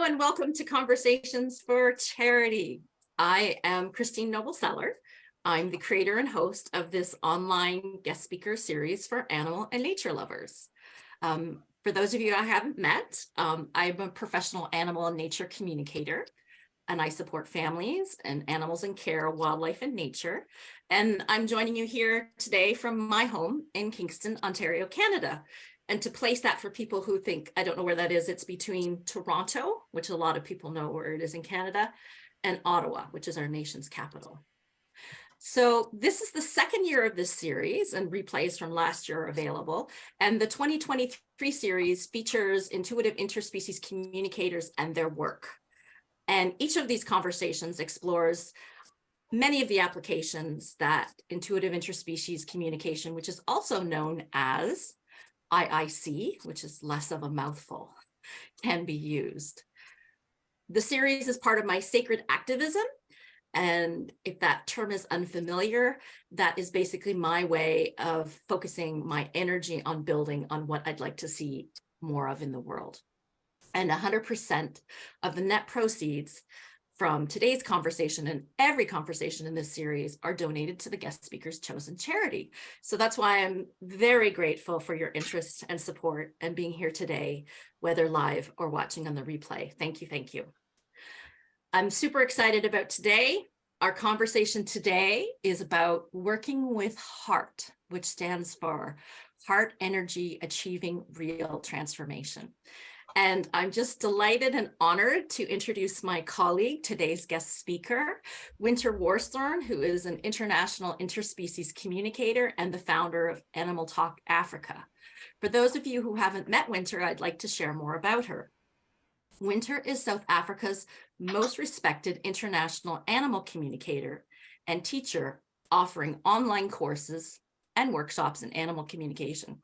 and welcome to Conversations for Charity. I am Christine Noble-Seller. I'm the creator and host of this online guest speaker series for animal and nature lovers. For those of you I haven't met, I'm a professional animal and nature communicator, and I support families and animals in care, wildlife, and nature. And I'm joining you here today from my home in Kingston, Ontario, Canada. And to place that for people who think, I don't know where that is, it's between Toronto, which a lot of people know where it is in Canada, and Ottawa, which is our nation's capital. So this is the second year of this series, and replays from last year are available. And the 2023 series features Intuitive Interspecies Communicators and their work. And each of these conversations explores many of the applications that Intuitive Interspecies Communication, which is also known as IIC, which is less of a mouthful, can be used. The series is part of my sacred activism. And if that term is unfamiliar, that is basically my way of focusing my energy on building on what I'd like to see more of in the world. And 100% of the net proceeds from today's conversation and every conversation in this series are donated to the guest speaker's chosen charity. So that's why I'm very grateful for your interest and support and being here today, whether live or watching on the replay. Thank you, thank you. I'm super excited about today. Our conversation today is about working with H.E.A.R.T, which stands for Heart Energy Achieving Real Transformation. And I'm just delighted and honored to introduce my colleague, today's guest speaker, Wynter Worsthorne, who is an international interspecies communicator and the founder of Animaltalk Africa. For those of you who haven't met Wynter, I'd like to share more about her. Wynter is South Africa's most respected international animal communicator and teacher, offering online courses and workshops in animal communication.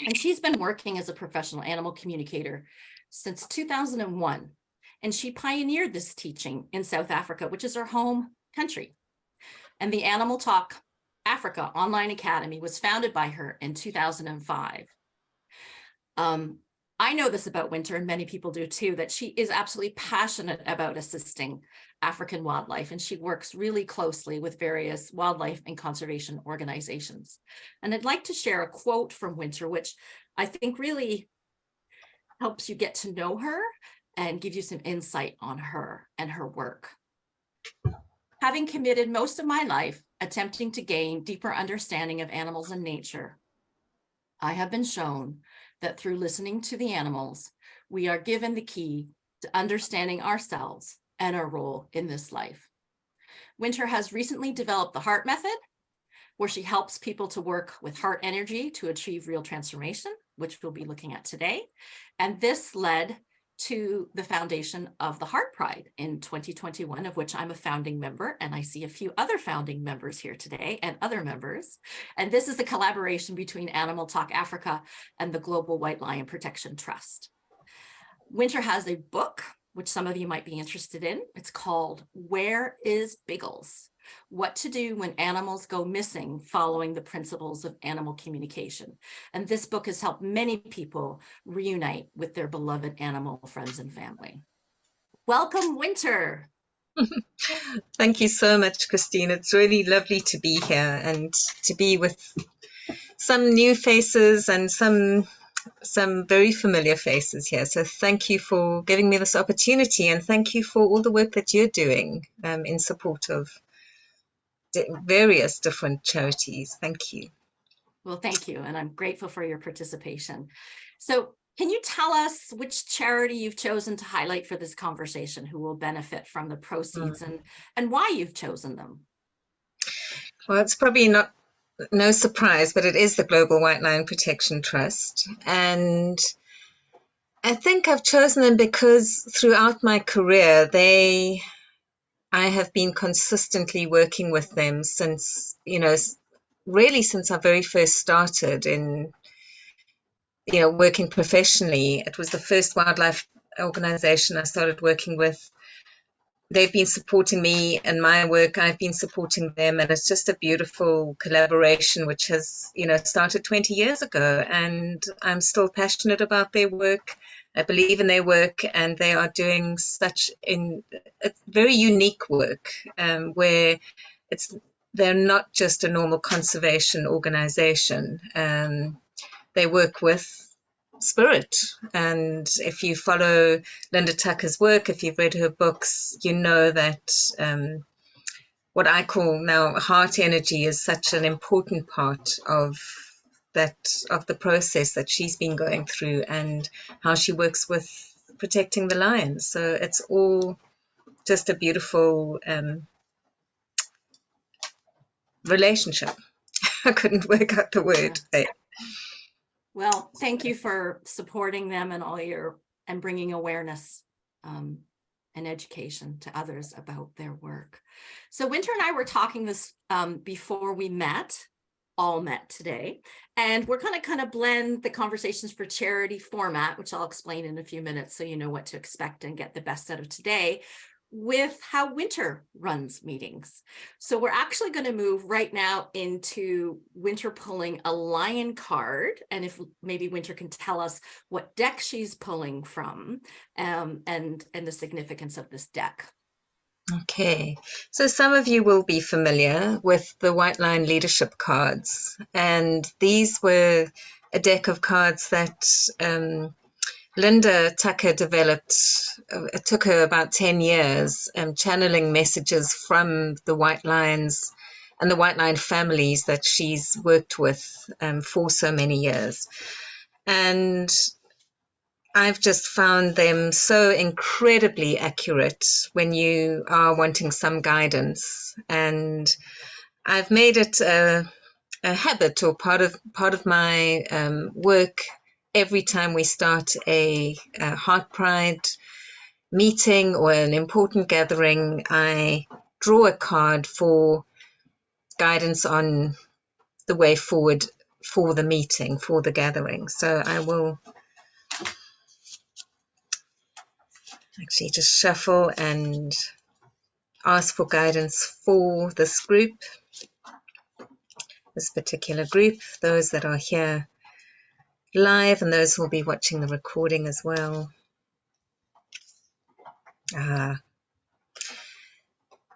And she's been working as a professional animal communicator since 2001. And she pioneered this teaching in South Africa, which is her home country. And the Animaltalk Africa Online Academy was founded by her in 2005. I know this about Wynter, and many people do too, that she is absolutely passionate about assisting African wildlife, and she works really closely with various wildlife and conservation organizations. And I'd like to share a quote from Wynter, which I think really helps you get to know her and give you some insight on her and her work. Having committed most of my life attempting to gain deeper understanding of animals and nature, I have been shown that through listening to the animals, we are given the key to understanding ourselves and our role in this life. Wynter has recently developed the H.E.A.R.T method, where she helps people to work with heart energy to achieve real transformation, which we'll be looking at today. And this led to the foundation of the H.E.A.R.T Pride in 2021, of which I'm a founding member, and I see a few other founding members here today and other members. And this is a collaboration between Animaltalk Africa and the Global White Lion Protection Trust. Wynter has a book, which some of you might be interested in. It's called Where is Biggles? What to Do When Animals Go Missing Following the Principles of Animal Communication. And this book has helped many people reunite with their beloved animal friends and family. Welcome, Wynter. Thank you so much, Christine. It's really lovely to be here and to be with some new faces and some very familiar faces here. So thank you for giving me this opportunity, and thank you for all the work that you're doing in support of various different charities. Thank you. Well, thank you. And I'm grateful for your participation. So can you tell us which charity you've chosen to highlight for this conversation, who will benefit from the proceeds, and why you've chosen them? Well, it's probably no surprise, but it is the Global White Lion Protection Trust. And I think I've chosen them because throughout my career, I have been consistently working with them since, really since I very first started in, working professionally. It was the first wildlife organization I started working with. They've been supporting me and my work. I've been supporting them, and it's just a beautiful collaboration, which has, started 20 years ago. And I'm still passionate about their work. I believe in their work, and they are doing such very unique work, where it's they're not just a normal conservation organization. They work with spirit, and if you follow Linda Tucker's work, if you've read her books, you know that what I call now heart energy is such an important part of the process that she's been going through, and how she works with protecting the lions. So it's all just a beautiful relationship. I couldn't work out the word there. Well, thank you for supporting them and and bringing awareness and education to others about their work. So Wynter and I were talking this before we all met today, and we're going to kind of blend the Conversations for Charity format, which I'll explain in a few minutes so you know what to expect and get the best out of today, with how Wynter runs meetings. So we're actually going to move right now into Wynter pulling a lion card, and if maybe Wynter can tell us what deck she's pulling from, and the significance of this deck. Okay, so some of you will be familiar with the White Lion Leadership cards, and these were a deck of cards that Linda Tucker developed. It took her about 10 years, channeling messages from the White Lions and the White Lion families that she's worked with for so many years. And I've just found them so incredibly accurate when you are wanting some guidance. And I've made it a habit, or part of my work. Every time we start a Heart Pride meeting or an important gathering, I draw a card for guidance on the way forward for the meeting, for the gathering. So I will actually just shuffle and ask for guidance for this group, this particular group, those that are here live and those who will be watching the recording as well.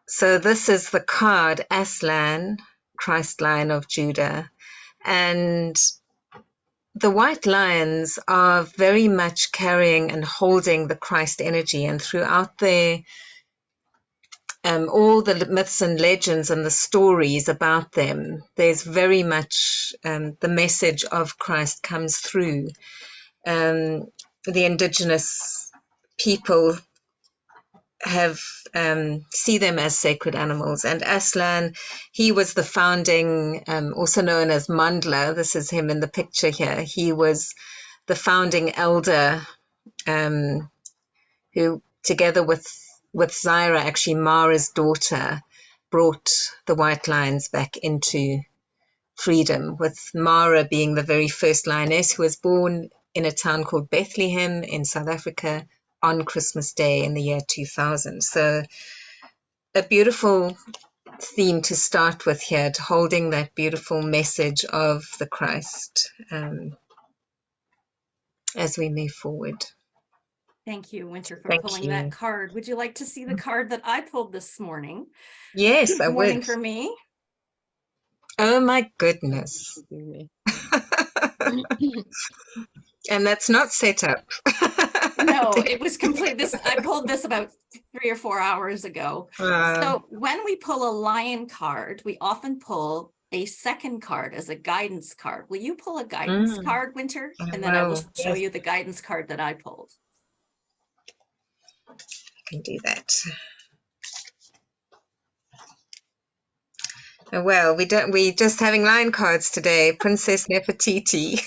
So this is the card, Aslan, Christ Lion of Judah. And the white lions are very much carrying and holding the Christ energy, and throughout their all the myths and legends and the stories about them, there's very much the message of Christ comes through. The indigenous people have see them as sacred animals, and Aslan, he was the founding, also known as Mandla. This is him in the picture here. He was the founding elder, who, together with Zaira, actually Mara's daughter, brought the white lions back into freedom, with Mara being the very first lioness who was born in a town called Bethlehem in South Africa on Christmas Day in the year 2000. So a beautiful theme to start with here, to holding that beautiful message of the Christ as we move forward. Thank you, Wynter, for pulling that card. Would you like to see the card that I pulled this morning? Yes, I would. Morning for me. Oh my goodness. And that's not set up. No, it was complete. I pulled this about 3 or 4 hours ago. So when we pull a lion card, we often pull a second card as a guidance card. Will you pull a guidance card, Wynter? And then I will show you the guidance card that I pulled. I can do that. Well, we're just having lion cards today. Princess Nefertiti.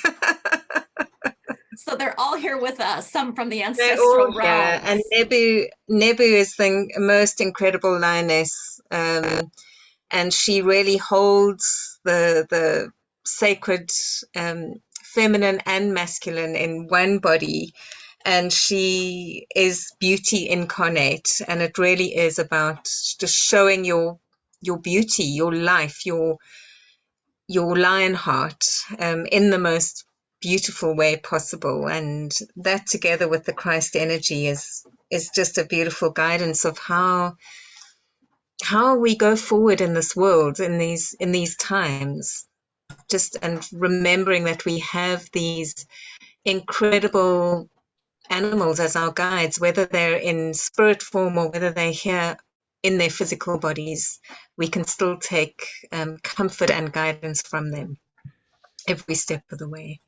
So they're all here with us, some from the ancestral realm. And Nebu is the most incredible lioness, and she really holds the sacred feminine and masculine in one body, and she is beauty incarnate, and it really is about just showing your beauty, your life, your lion heart in the most beautiful way possible. And that together with the Christ energy is just a beautiful guidance of how we go forward in this world, in these times. Just and remembering that we have these incredible animals as our guides, whether they're in spirit form or whether they're here in their physical bodies, we can still take comfort and guidance from them every step of the way.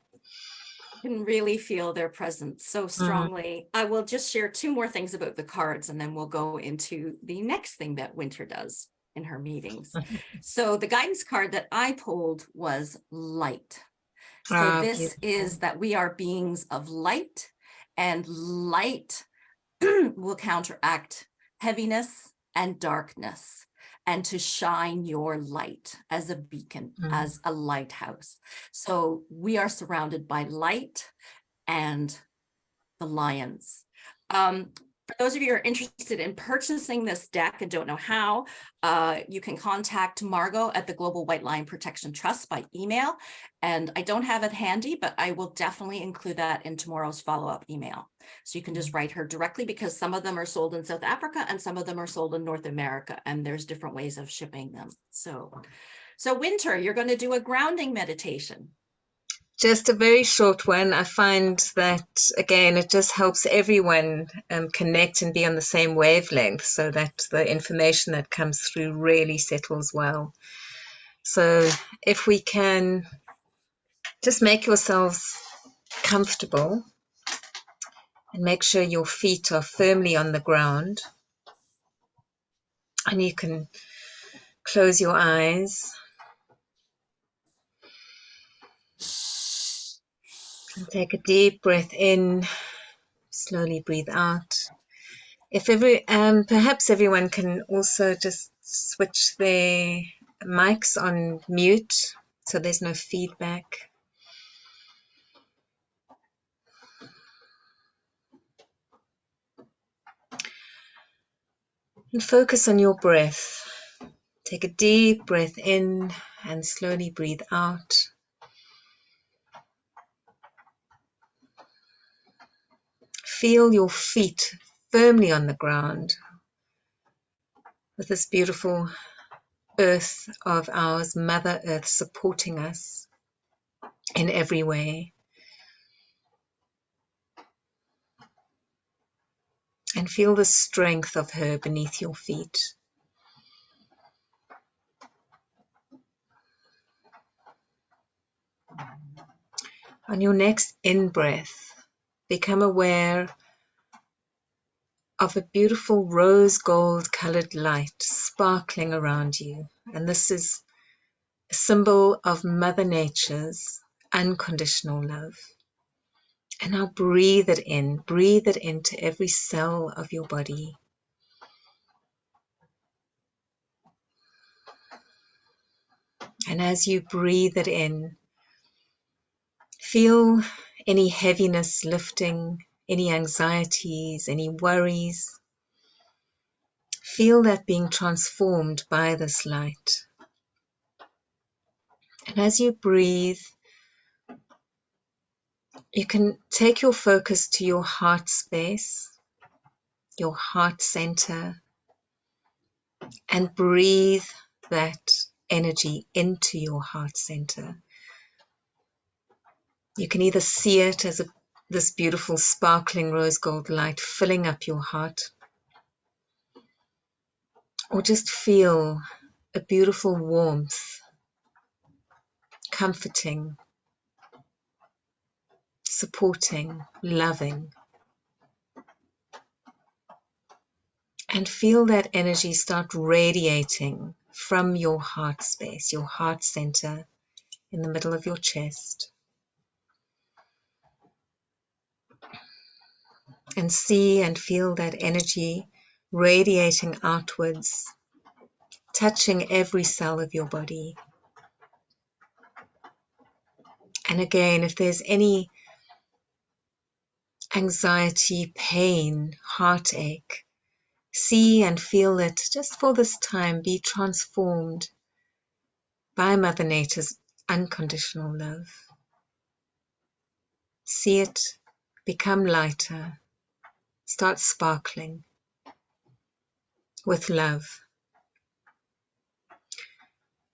Can really feel their presence so strongly. I will just share two more things about the cards, and then we'll go into the next thing that Wynter does in her meetings. So the guidance card that I pulled was light. So this is that we are beings of light, and light will counteract heaviness and darkness, and to shine your light as a beacon, as a lighthouse. So we are surrounded by light and the lions. For those of you who are interested in purchasing this deck and don't know how, you can contact Margot at the Global White Lion Protection Trust by email. And I don't have it handy, but I will definitely include that in tomorrow's follow-up email. So you can just write her directly, because some of them are sold in South Africa and some of them are sold in North America, and there's different ways of shipping them. So Wynter, you're going to do a grounding meditation. Just a very short one. I find that, again, it just helps everyone connect and be on the same wavelength, so that the information that comes through really settles well. So if we can just make yourselves comfortable and make sure your feet are firmly on the ground, and you can close your eyes and take a deep breath in, slowly breathe out. If perhaps everyone can also just switch their mics on mute so there's no feedback. And focus on your breath. Take a deep breath in and slowly breathe out. Feel your feet firmly on the ground with this beautiful earth of ours, Mother Earth, supporting us in every way. And feel the strength of her beneath your feet. On your next in-breath, become aware of a beautiful rose gold colored light sparkling around you. And this is a symbol of Mother Nature's unconditional love. And now breathe it into every cell of your body. And as you breathe it in, feel any heaviness lifting, any anxieties, any worries. Feel that being transformed by this light. And as you breathe, you can take your focus to your heart space, your heart center, and breathe that energy into your heart center. You can either see it as this beautiful sparkling rose gold light filling up your heart, or just feel a beautiful warmth, comforting, supporting, loving. And feel that energy start radiating from your heart space, your heart center in the middle of your chest. And see and feel that energy radiating outwards, touching every cell of your body. And again, if there's any anxiety, pain, heartache, see and feel it just for this time be transformed by Mother Nature's unconditional love. See it become lighter, start sparkling with love.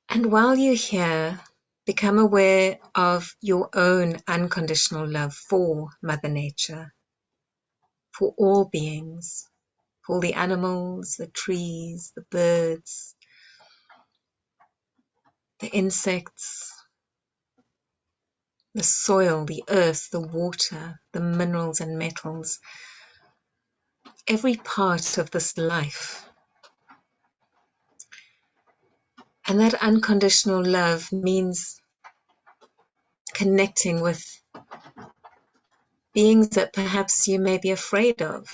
And while you're here, become aware of your own unconditional love for Mother Nature, for all beings, for the animals, the trees, the birds, the insects, the soil, the earth, the water, the minerals and metals, every part of this life. And that unconditional love means connecting with beings that perhaps you may be afraid of,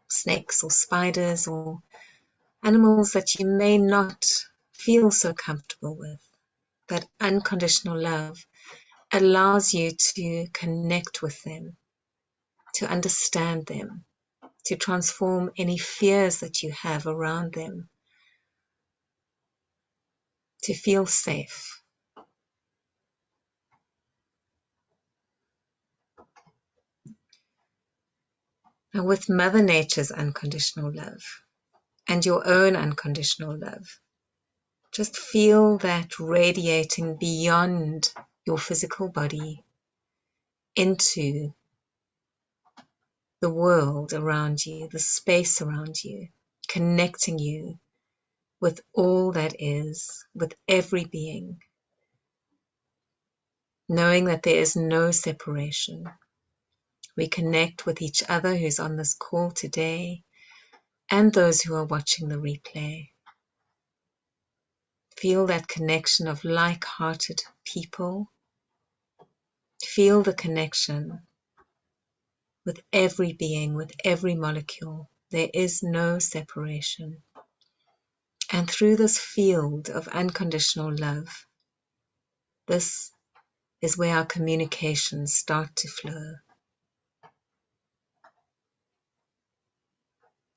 snakes or spiders or animals that you may not feel so comfortable with. That unconditional love allows you to connect with them, to understand them, to transform any fears that you have around them, to feel safe. And with Mother Nature's unconditional love and your own unconditional love, just feel that radiating beyond your physical body into the world around you, the space around you, connecting you with all that is, with every being, knowing that there is no separation. We connect with each other who's on this call today and those who are watching the replay. Feel that connection of like-hearted people. Feel the connection with every being, with every molecule. There is no separation. And through this field of unconditional love, this is where our communications start to flow.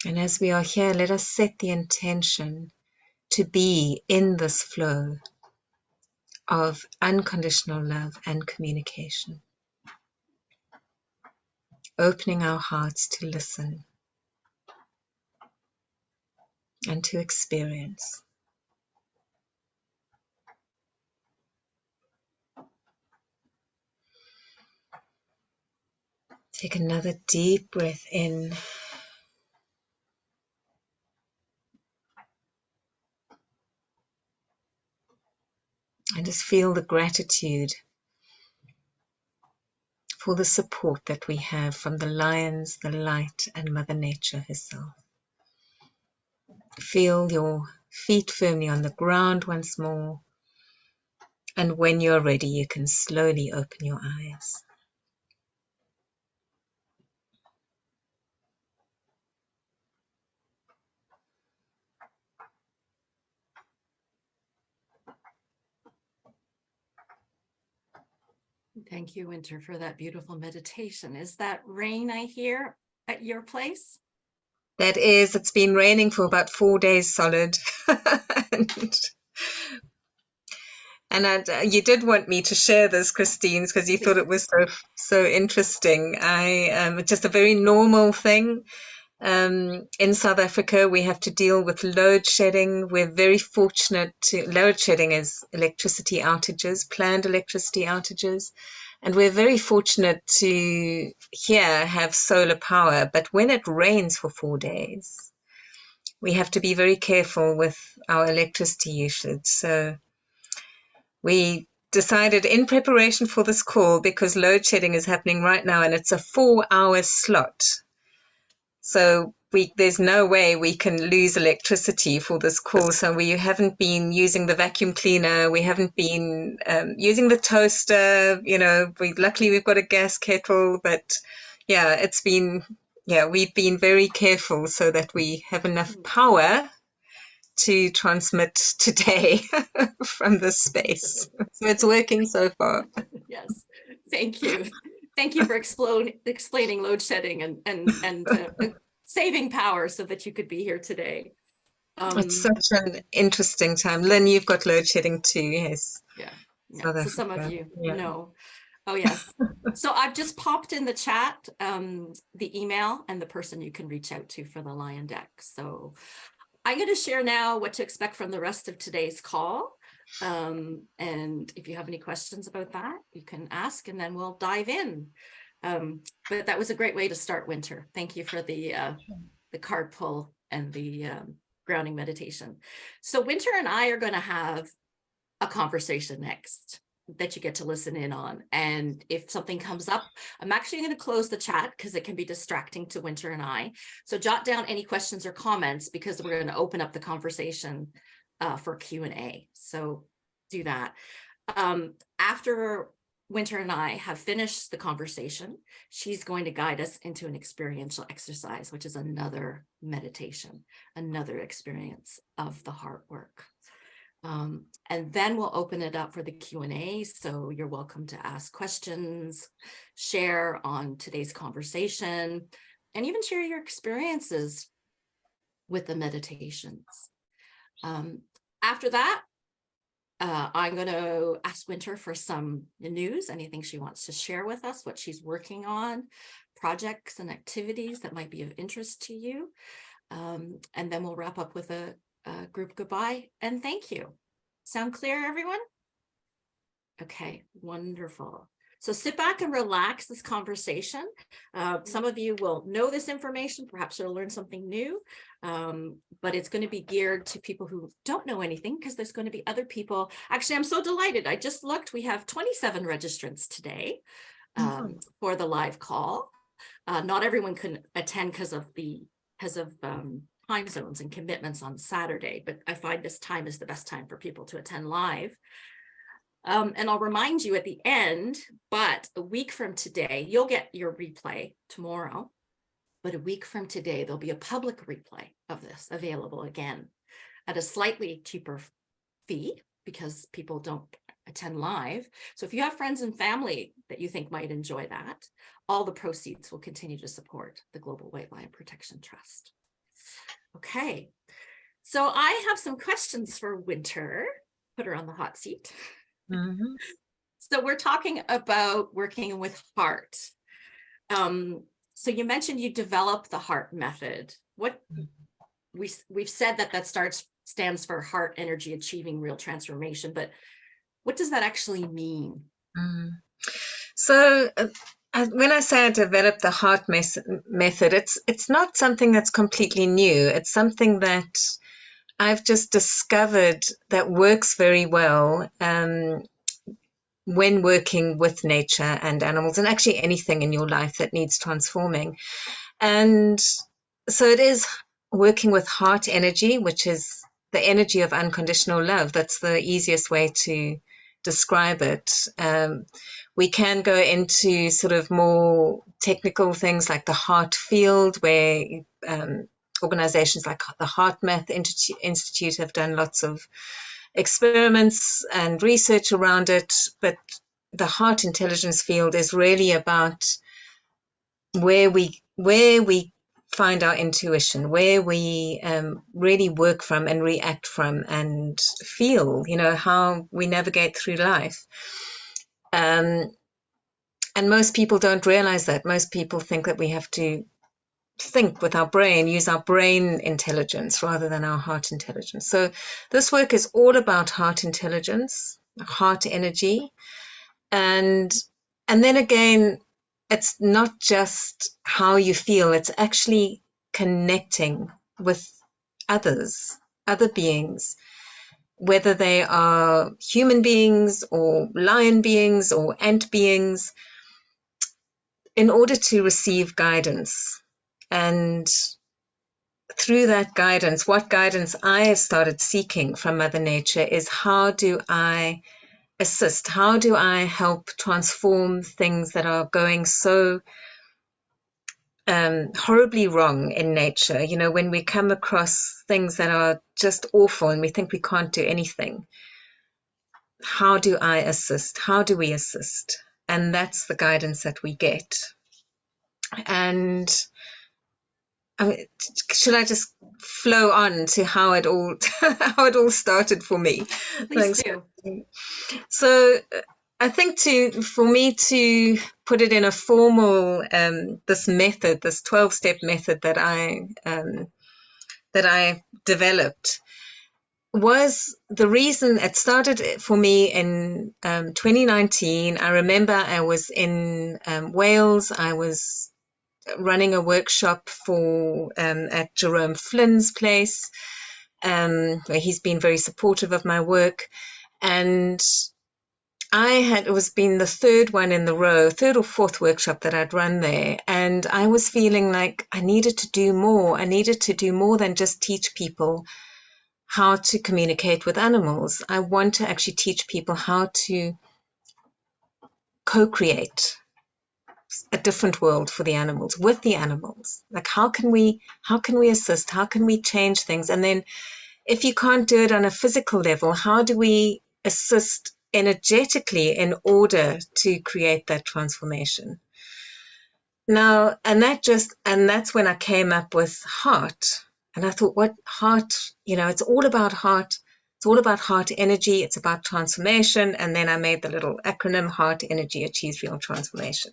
And as we are here, let us set the intention to be in this flow of unconditional love and communication, opening our hearts to listen and to experience. Take another deep breath in. And just feel the gratitude for the support that we have from the lions, the light, and Mother Nature herself. Feel your feet firmly on the ground once more. And when you're ready, you can slowly open your eyes. Thank you, Wynter, for that beautiful meditation. Is that rain I hear at your place? That is, it's been raining for about 4 days solid. And you did want me to share this, Christine, because you thought it was so interesting. It's just a very normal thing. In South Africa, we have to deal with load shedding. We're very fortunate load shedding is electricity outages, planned electricity outages. And we're very fortunate to here have solar power. But when it rains for 4 days, we have to be very careful with our electricity usage. So we decided in preparation for this call, because load shedding is happening right now and it's a 4-hour slot. So there's no way we can lose electricity for this call. So we haven't been using the vacuum cleaner. We haven't been using the toaster. Luckily we've got a gas kettle. But yeah, we've been very careful so that we have enough power to transmit today from this space. So it's working so far. Yes, thank you. Thank you for explaining load shedding and saving power so that you could be here today. It's such an interesting time. Lynn, you've got load shedding too, yes. Yeah. So some of you know. Oh, yes. So I've just popped in the chat the email and the person you can reach out to for the Lion Deck. So I'm going to share now what to expect from the rest of today's call. And if you have any questions about that, you can ask and then we'll dive in. But that was a great way to start, Wynter. Thank you for the card pull and the grounding meditation. So Wynter and I are going to have a conversation next that you get to listen in on. And if something comes up, I'm actually going to close the chat because it can be distracting to Wynter and I. So jot down any questions or comments because we're going to open up the conversation for Q&A. So do that. After Wynter and I have finished the conversation, she's going to guide us into an experiential exercise, which is another meditation, another experience of the heart work. And then we'll open it up for the Q&A. So you're welcome to ask questions, share on today's conversation, and even share your experiences with the meditations. After that, I'm going to ask Wynter for some news, anything she wants to share with us, what she's working on, projects and activities that might be of interest to you. And then we'll wrap up with a group goodbye and thank you. Sound clear, everyone? Okay, wonderful. So sit back and relax this conversation. Some of you will know this information, perhaps you'll learn something new, but it's going to be geared to people who don't know anything because there's going to be other people. Actually, I'm so delighted. I just looked, we have 27 registrants today for the live call. Not everyone can attend because of time zones and commitments on Saturday, but I find this time is the best time for people to attend live. And I'll remind you at the end, but a week from today, you'll get your replay tomorrow, but a week from today, there'll be a public replay of this available again at a slightly cheaper fee because people don't attend live. So if you have friends and family that you think might enjoy that, all the proceeds will continue to support the Global White Lion Protection Trust. Okay, so I have some questions for Wynter. Put her on the hot seat. Mm-hmm. So we're talking about working with heart. So you mentioned you developed the heart method. What we've said that stands for heart energy achieving real transformation, but what does that actually mean? So when I say I developed the heart method, it's not something that's completely new. It's something that I've just discovered that works very well when working with nature and animals, and actually anything in your life that needs transforming. And so it is working with heart energy, which is the energy of unconditional love. That's the easiest way to describe it. We can go into sort of more technical things like the heart field, where organizations like the HeartMath Institute have done lots of experiments and research around it. But the heart intelligence field is really about where we find our intuition, where we really work from and react from and feel, how we navigate through life. And most people don't realize that. Most people think that we have to think with our brain, use our brain intelligence rather than our heart intelligence. So this work is all about heart intelligence, heart energy. And then again, it's not just how you feel, it's actually connecting with others, other beings, whether they are human beings or lion beings or ant beings, in order to receive guidance. And through that guidance, what guidance I have started seeking from Mother Nature is how do I assist? How do I help transform things that are going so horribly wrong in nature? When we come across things that are just awful and we think we can't do anything, how do I assist? How do we assist? And that's the guidance that we get. And should I just flow on to how it all started for me? Please do. So I think for me to put it in a formal, this method, this 12-step method that I developed, was the reason it started for me in 2019. I remember I was in Wales. I was running a workshop at Jerome Flynn's place, where he's been very supportive of my work. And it was been the third one in the row, third or fourth workshop that I'd run there. And I was feeling like I needed to do more. I needed to do more than just teach people how to communicate with animals. I want to actually teach people how to co-create a different world for the animals, with the animals. Like, how can we assist? How can we change things? And then if you can't do it on a physical level, how do we assist energetically in order to create that transformation? Now, and that's when I came up with heart. And I thought, what heart, it's all about heart. It's all about heart energy. It's about transformation. And then I made the little acronym, Heart Energy Achieves Real Transformation.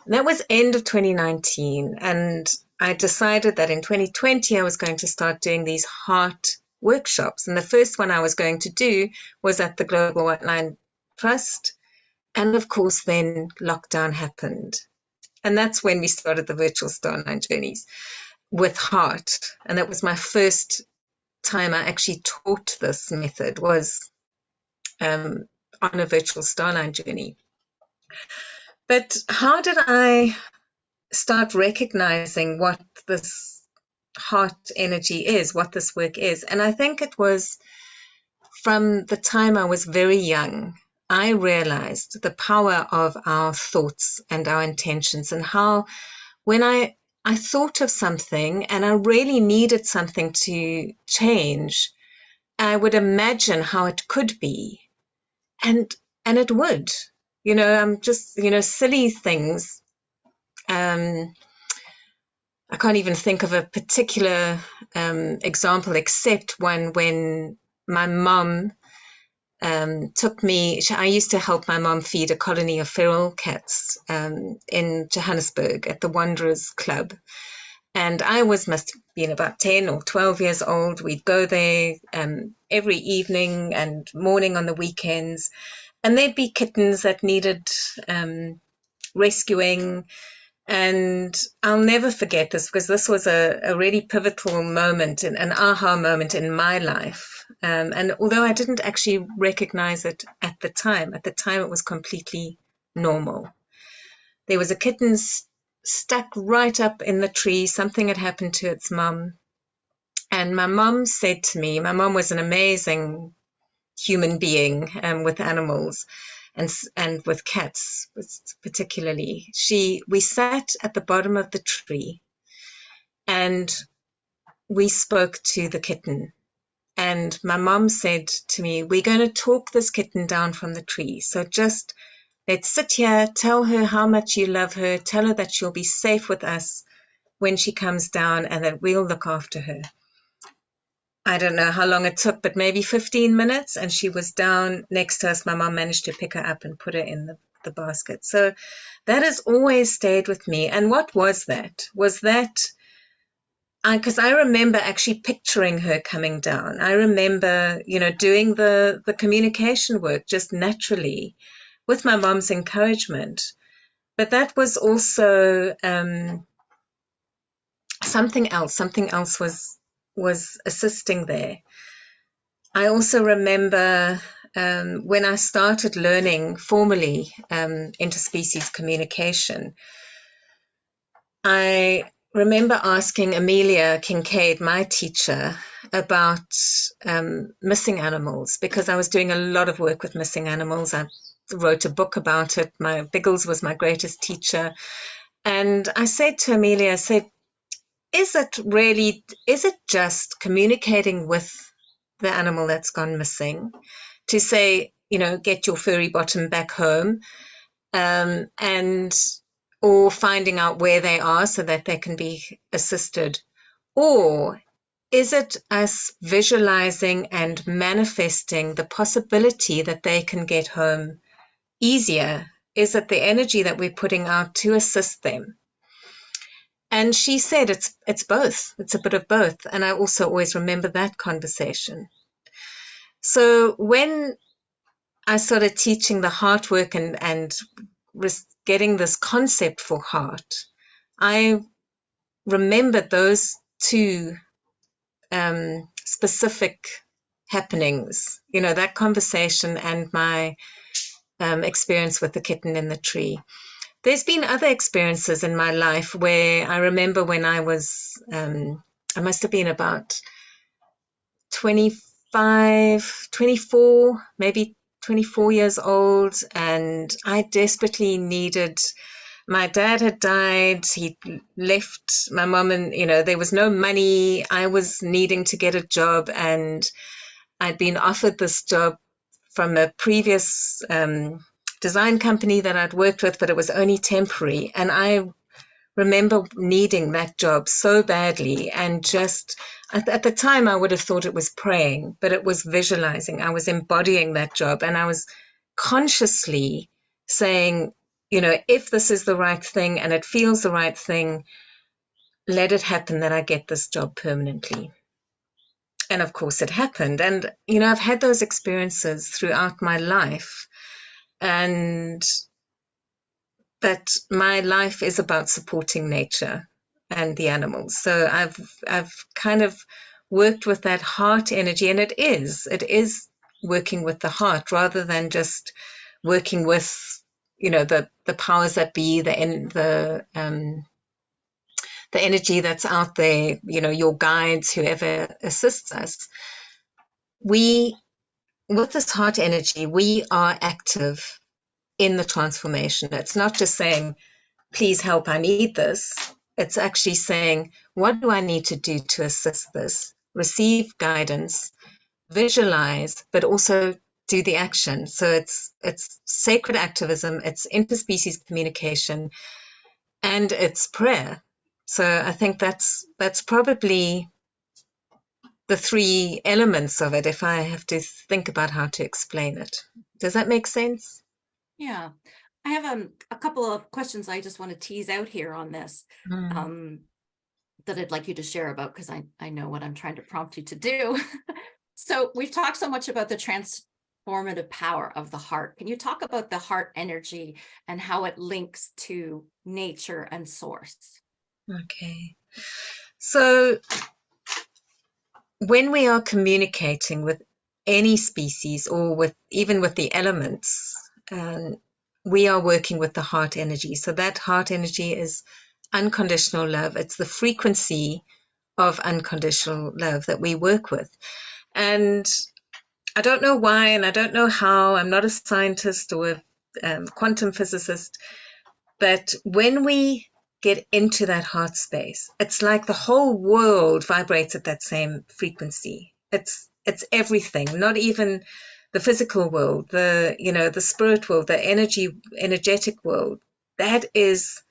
And that was end of 2019. And I decided that in 2020, I was going to start doing these heart workshops. And the first one I was going to do was at the Global White Line Trust. And of course, then lockdown happened. And that's when we started the virtual Star 9 journeys with heart. And that was my first time I actually taught this method, was on a virtual Star 9 journey. But how did I start recognizing what this heart energy is, what this work is? And I think it was from the time I was very young. I realized the power of our thoughts and our intentions, and how when I thought of something and I really needed something to change, I would imagine how it could be, and it would. I'm just, silly things. I can't even think of a particular example except one when my mom took me. I used to help my mom feed a colony of feral cats in Johannesburg at the Wanderers Club. And I must have been about 10 or 12 years old. We'd go there every evening and morning on the weekends. And there'd be kittens that needed rescuing. And I'll never forget this, because this was a really pivotal moment, an aha moment in my life. And although I didn't actually recognize it at the time it was completely normal. There was a kitten stuck right up in the tree. Something had happened to its mum. And my mum said to me, my mum was an amazing human being with animals and with cats particularly. We sat at the bottom of the tree and we spoke to the kitten. And my mom said to me, we're going to talk this kitten down from the tree. So just let's sit here, tell her how much you love her, tell her that she'll be safe with us when she comes down and that we'll look after her. I don't know how long it took, but maybe 15 minutes. And she was down next to us. My mom managed to pick her up and put her in the basket. So that has always stayed with me. And what was that? Because I remember actually picturing her coming down. I remember, doing the communication work just naturally with my mom's encouragement. But that was also something else. Something else was assisting there. I also remember when I started learning formally interspecies communication, I remember asking Amelia Kincaid, my teacher, about missing animals, because I was doing a lot of work with missing animals. I wrote a book about it. Biggles was my greatest teacher. And I said to Amelia, is it just communicating with the animal that's gone missing to say, get your furry bottom back home, or finding out where they are so that they can be assisted? Or is it us visualizing and manifesting the possibility that they can get home easier is that the energy that we're putting out to assist them. And she said it's both. It's a bit of both. And I also always remember that conversation. So when I started teaching the heart work and getting this concept for heart, I remembered those two specific happenings, that conversation and my experience with the kitten in the tree. There's been other experiences in my life where I remember when I was, I must have been about 25, 24, maybe 24 years old, and I desperately needed. My dad had died. He left my mom, and there was no money. I was needing to get a job, and I'd been offered this job from a previous design company that I'd worked with, but it was only temporary. And I remember needing that job so badly, and just at the time I would have thought it was praying, but it was visualizing. I was embodying that job, and I was consciously saying, if this is the right thing and it feels the right thing, let it happen that I get this job permanently. And of course it happened. And I've had those experiences throughout my life, and that my life is about supporting nature and the animals. So I've kind of worked with that heart energy, and it is working with the heart rather than just working with the powers that be, the energy that's out there, your guides, whoever assists us. With this heart energy, we are active in the transformation. It's not just saying, please help, I need this. It's actually saying, what do I need to do to assist this? Receive guidance, visualize, but also do the action. So it's sacred activism, it's interspecies communication, and it's prayer. So I think that's probably the three elements of it, if I have to think about how to explain it. Does that make sense? Yeah. I have a couple of questions I just want to tease out here on this that I'd like you to share about, because I know what I'm trying to prompt you to do. So we've talked so much about the transformative power of the heart. Can you talk about the heart energy and how it links to nature and source? Okay. So when we are communicating with any species, or even with the elements, we are working with the heart energy. So that heart energy is unconditional love. It's the frequency of unconditional love that we work with. And I don't know why, and I don't know how. I'm not a scientist or a quantum physicist, but when we get into that heart space, it's like the whole world vibrates at that same frequency. It's everything, not even the physical world, the spirit world, the energetic world. That is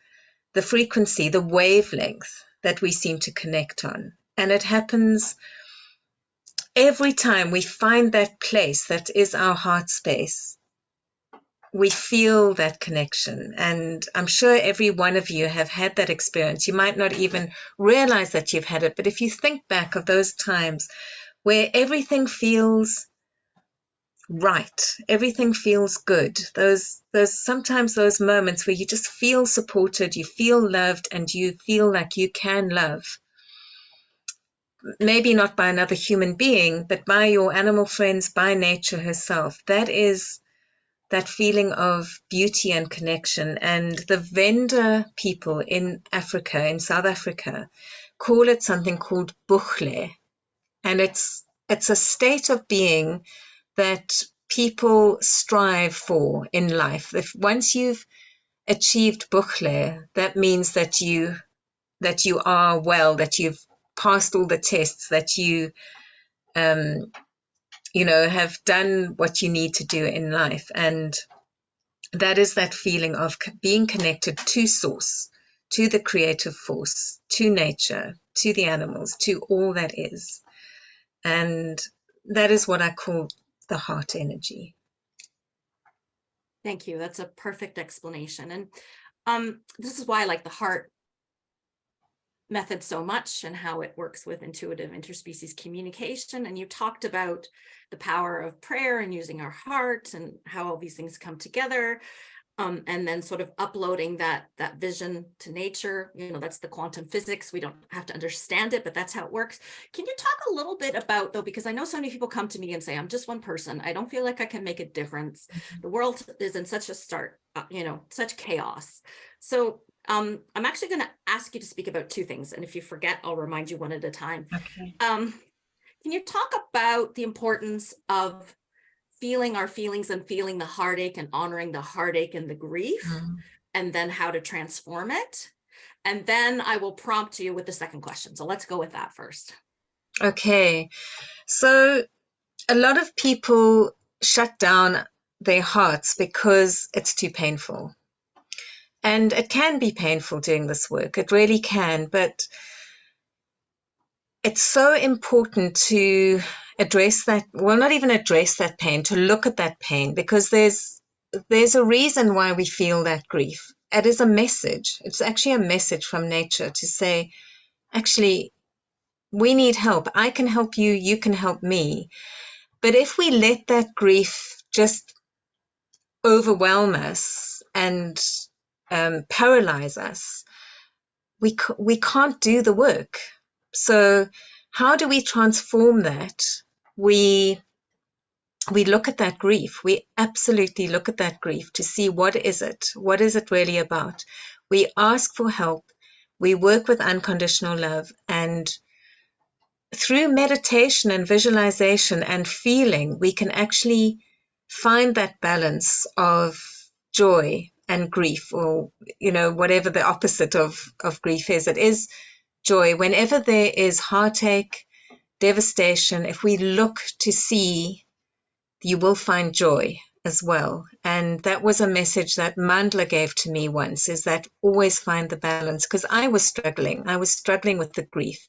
the frequency, the wavelength that we seem to connect on. And it happens every time we find that place that is our heart space. We feel that connection. And I'm sure every one of you have had that experience. You might not even realize that you've had it, but if you think back of those times where everything feels right, everything feels good, those sometimes those moments where you just feel supported, you feel loved, and you feel like you can love, maybe not by another human being, but by your animal friends, by nature herself. That is that feeling of beauty and connection. And the Wender people in Africa, in South Africa, call it something called bukhle. And it's a state of being that people strive for in life. If once you've achieved bukhle, that means that you are well, that you've passed all the tests, that you have done what you need to do in life. And that is that feeling of being connected to source, to the creative force, to nature, to the animals, to all that is. And that is what I call the heart energy. Thank you. That's a perfect explanation. And this is why I like the H.E.A.R.T method so much and how it works with intuitive interspecies communication. And you talked about the power of prayer and using our heart and how all these things come together. And then sort of uploading that vision to nature. You know, that's the quantum physics. We don't have to understand it, but that's how it works. Can you talk a little bit about, though, because I know so many people come to me and say, I'm just one person. I don't feel like I can make a difference. The world is in such a such chaos. So I'm actually going to ask you to speak about two things. And if you forget, I'll remind you one at a time. Okay. Can you talk about the importance of feeling our feelings and feeling the heartache and honoring the heartache and the grief, and then how to transform it? And then I will prompt you with the second question. So let's go with that first. Okay. So a lot of people shut down their hearts because it's too painful. And it can be painful doing this work. It really can. But it's so important to address that, well, not even address that pain, to look at that pain, because there's a reason why we feel that grief. It is a message. It's actually a message from nature to say, actually, we need help. I can help you. You can help me. But if we let that grief just overwhelm us and paralyze us, we can't do the work. So how do we transform that? We look at that grief. We absolutely look at that grief to see what is it really about. We ask for help. We work with unconditional love, and through meditation and visualization and feeling, we can actually find that balance of joy and grief, or whatever the opposite of grief is. It is joy. Whenever there is heartache, devastation, if we look to see, you will find joy as well. And that was a message that Mandla gave to me once, is that always find the balance, because I was struggling with the grief.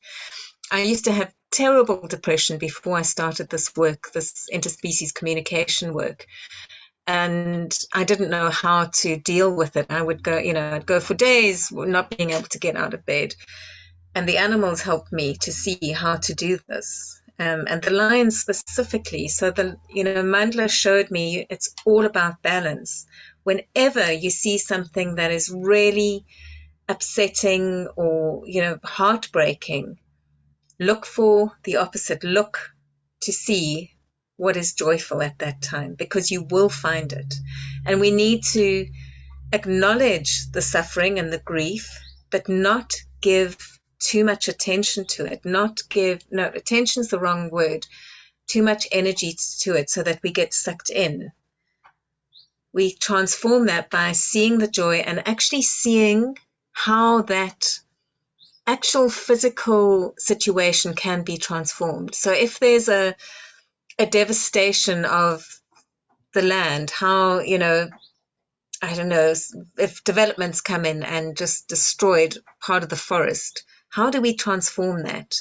I used to have terrible depression before I started this work, this interspecies communication work. And I didn't know how to deal with it. I would go, I'd go for days not being able to get out of bed. And the animals helped me to see how to do this. And the lions specifically. So Mandla showed me it's all about balance. Whenever you see something that is really upsetting or, heartbreaking, look for the opposite. Look to see what is joyful at that time, because you will find it. And we need to acknowledge the suffering and the grief, but not give too much attention to it. Attention is the wrong word. Too much energy to it so that we get sucked in. We transform that by seeing the joy and actually seeing how that actual physical situation can be transformed. So if there's a devastation of the land, how, I don't know, if developments come in and just destroyed part of the forest, how do we transform that?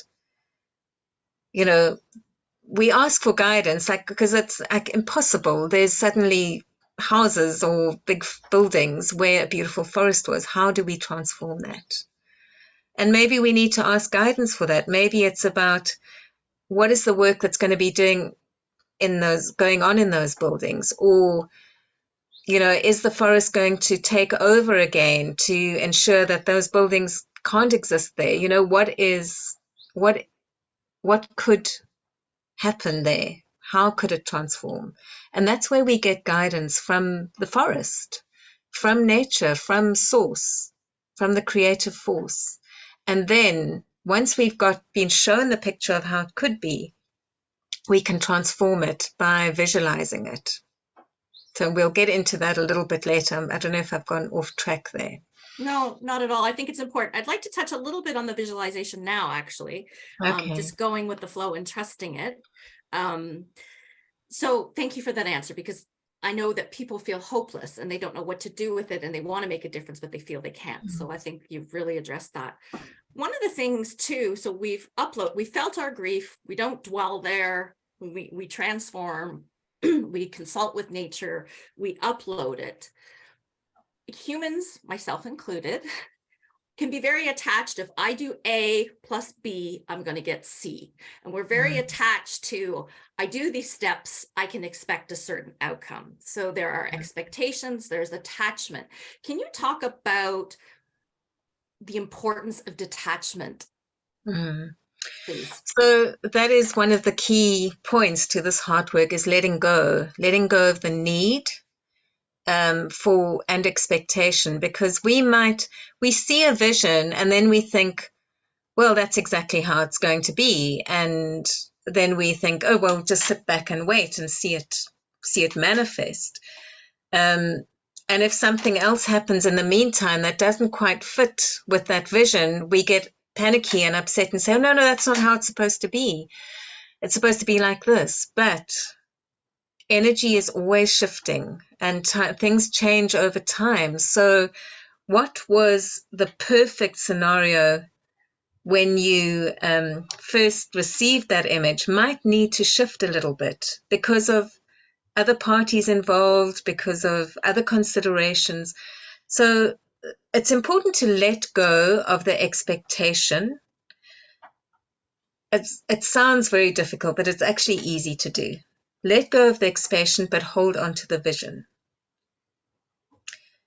We ask for guidance, because it's impossible. There's suddenly houses or big buildings where a beautiful forest was. How do we transform that? And maybe we need to ask guidance for that. Maybe it's about what is the work that's going to be going on in those buildings, or is the forest going to take over again to ensure that those buildings can't exist there? What could happen there? How could it transform? And that's where we get guidance from the forest, from nature, from source, from the creative force. And then once we've been shown the picture of how it could be, we can transform it by visualizing it. So we'll get into that a little bit later. I don't know if I've gone off track there. No, not at all. I think it's important. I'd like to touch a little bit on the visualization now, actually. Okay. Just going with the flow and trusting it. So thank you for that answer, because I know that people feel hopeless and they don't know what to do with it, and they want to make a difference, but they feel they can't. So I think you've really addressed that. One of the things too, so we felt our grief, we don't dwell there, we transform, we consult with nature, we upload it. Humans, myself included, can be very attached. If I do A plus B, I'm going to get C. And we're very attached to, I do these steps, I can expect a certain outcome. So there are expectations, there's attachment. Can you talk about the importance of detachment, please? So that is one of the key points to this heart work, is letting go of the need for and expectation, because we see a vision and then we think, well, that's exactly how it's going to be, and then we think, oh well, just sit back and wait and see it manifest. And if something else happens in the meantime that doesn't quite fit with that vision, we get panicky and upset and say, oh, no, that's not how it's supposed to be. It's supposed to be like this. But energy is always shifting and things change over time. So what was the perfect scenario when you first received that image might need to shift a little bit because of other parties involved, because of other considerations. So it's important to let go of the expectation. It sounds very difficult, but it's actually easy to do. Let go of the expectation, but hold on to the vision.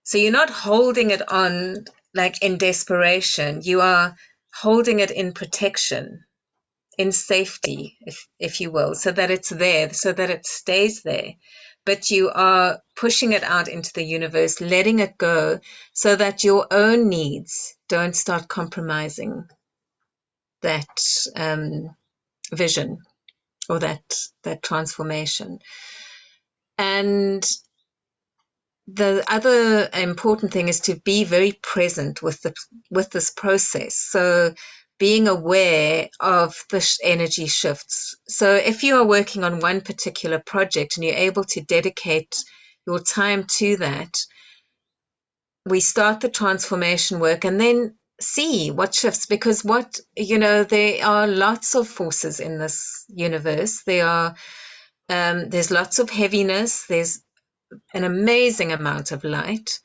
So you're not holding it on like in desperation. You are holding it in protection, in safety, if you will, so that it's there, so that it stays there. But you are pushing it out into the universe, letting it go, so that your own needs don't start compromising that vision or that transformation. And the other important thing is to be very present with this process. So being aware of the energy shifts. So if you are working on one particular project and you're able to dedicate your time to that, we start the transformation work and then see what shifts, because there are lots of forces in this universe. There's lots of heaviness. There's an amazing amount of light.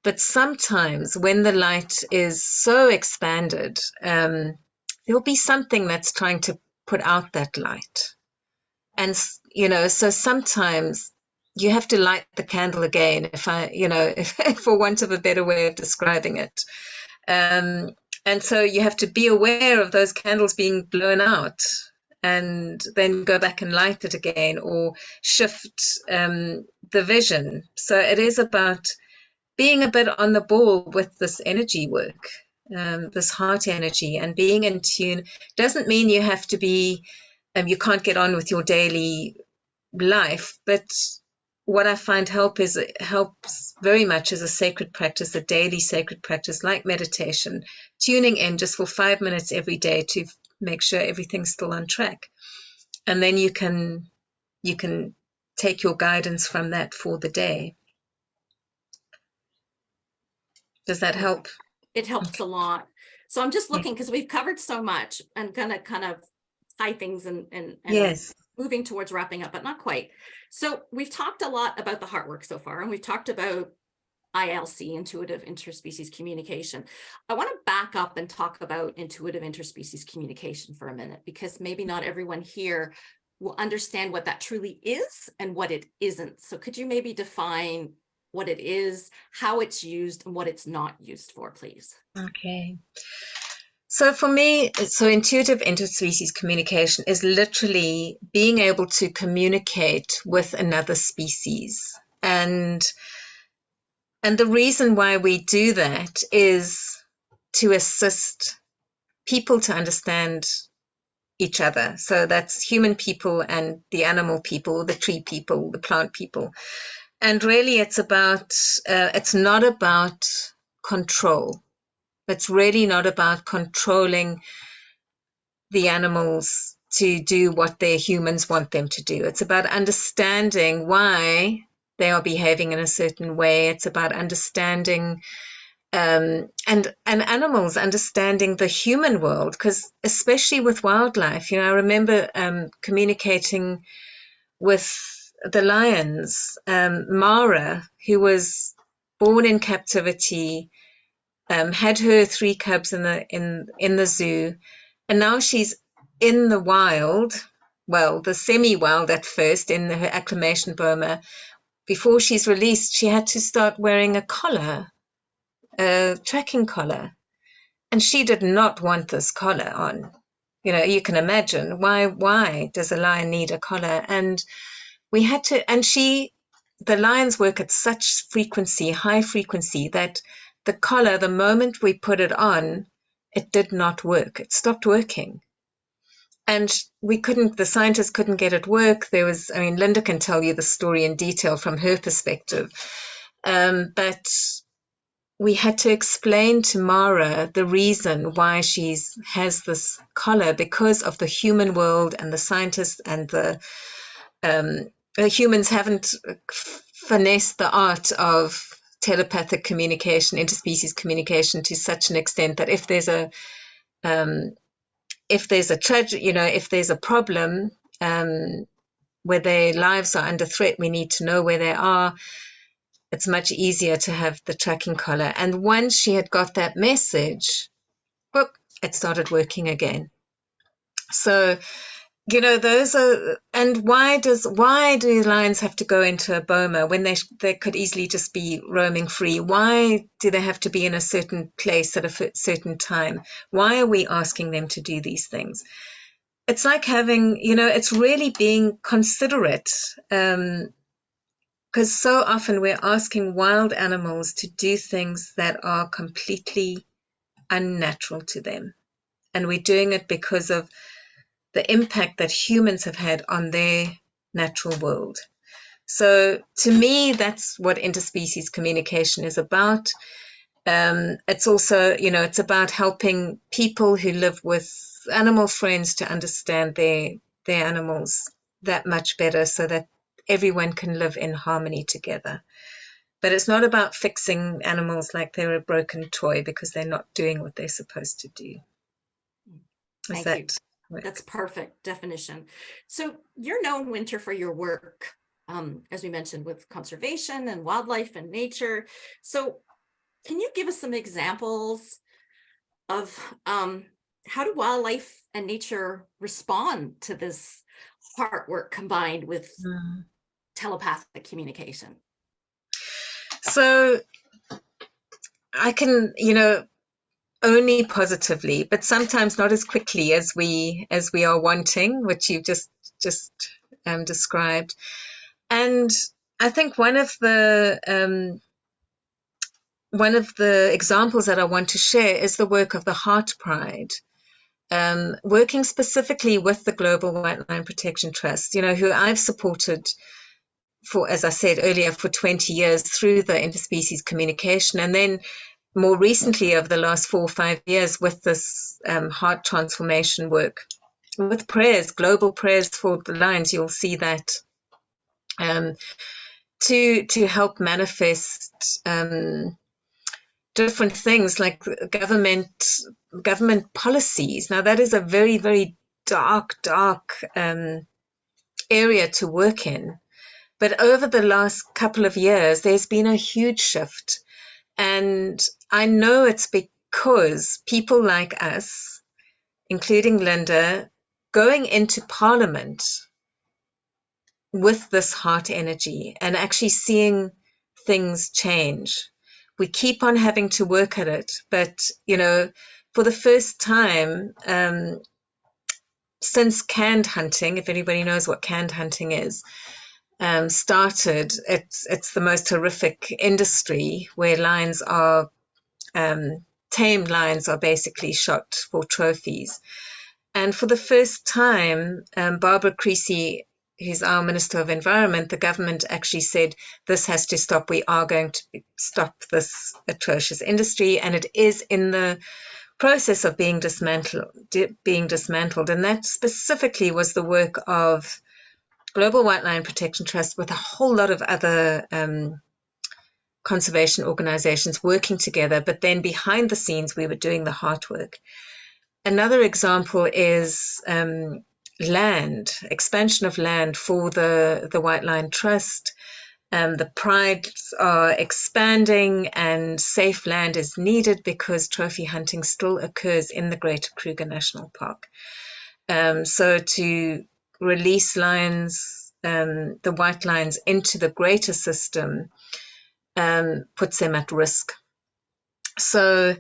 But sometimes when the light is so expanded, there'll be something that's trying to put out that light. And, so sometimes you have to light the candle again, if for want of a better way of describing it. And so you have to be aware of those candles being blown out and then go back and light it again, or shift the vision. So it is about being a bit on the ball with this energy work, this heart energy, and being in tune. Doesn't mean you have to be, you can't get on with your daily life, but what I find helps very much as a sacred practice, a daily sacred practice like meditation, tuning in just for 5 minutes every day to make sure everything's still on track. And then you can take your guidance from that for the day. Does that help? It helps a lot. So I'm just looking, because we've covered so much, and gonna kind of tie things and yes, moving towards wrapping up, but not quite. So we've talked a lot about the heart work so far, and we've talked about ILC, Intuitive Interspecies Communication. I want to back up and talk about Intuitive Interspecies Communication for a minute, because maybe not everyone here will understand what that truly is and what it isn't. So could you maybe define what it is, how it's used, and what it's not used for, please? Okay. So for me, intuitive interspecies communication is literally being able to communicate with another species. And the reason why we do that is to assist people to understand each other. So that's human people and the animal people, the tree people, the plant people. And really it's not about control. It's really not about controlling the animals to do what their humans want them to do. It's about understanding why they are behaving in a certain way. It's about understanding and animals understanding the human world, because especially with wildlife, I remember communicating with the lions, Mara, who was born in captivity, had her 3 cubs in the zoo, and now she's in the wild, well, the semi-wild at first, in her acclimation boma. Before she's released, she had to start wearing a collar, a tracking collar, and she did not want this collar on. You know, you can imagine why does a lion need a collar? And we had to, and the lions work at such frequency, high frequency, that the collar, the moment we put it on, it did not work. It stopped working. And the scientists couldn't get it work. Linda can tell you the story in detail from her perspective. But we had to explain to Mara the reason why she has this collar, because of the human world, and the scientists and the humans haven't finessed the art of telepathic communication, interspecies communication, to such an extent that if there's a tragedy, if there's a problem where their lives are under threat, we need to know where they are. It's much easier to have the tracking collar. And once she had got that message, whoop, it started working again. So, those are, and why do lions have to go into a boma when they could easily just be roaming free? Why do they have to be in a certain place at a certain time? Why are we asking them to do these things? It's like having, it's really being considerate, because so often we're asking wild animals to do things that are completely unnatural to them. And we're doing it because of the impact that humans have had on their natural world. So to me, that's what interspecies communication is about. It's also, it's about helping people who live with animal friends to understand their animals that much better, so that everyone can live in harmony together. But it's not about fixing animals like they're a broken toy, because they're not doing what they're supposed to do. Thank you. That's perfect definition. So you're known, Wynter, for your work, as we mentioned, with conservation and wildlife and nature. So can you give us some examples of how do wildlife and nature respond to this heart work combined with telepathic communication? So I can, only positively, but sometimes not as quickly as we are wanting, which you've just described. And I think one of the examples that I want to share is the work of the H.E.A.R.T Pride, working specifically with the Global White Line Protection Trust, who I've supported for, as I said earlier, for 20 years through the interspecies communication, and then more recently, over the last 4 or 5 years, with this heart transformation work, with prayers, global prayers for the lions. You'll see that to help manifest different things like government policies. Now, that is a very, very dark area to work in. But over the last couple of years, there's been a huge shift. And I know it's because people like us, including Linda, going into Parliament with this heart energy and actually seeing things change. We keep on having to work at it. But, for the first time since canned hunting, if anybody knows what canned hunting is, started, it's the most horrific industry where lions are tamed lions are basically shot for trophies. And for the first time, Barbara Creasy, who's our Minister of Environment, the government actually said, this has to stop. We are going to stop this atrocious industry. And it is in the process of being dismantled. And that specifically was the work of Global White Line Protection Trust with a whole lot of other conservation organizations working together, but then behind the scenes we were doing the heart work. Another example is land, expansion of land for the White Line Trust. The prides are expanding and safe land is needed because trophy hunting still occurs in the Greater Kruger National Park. So to release lions, the white lions, into the greater system puts them at risk. So,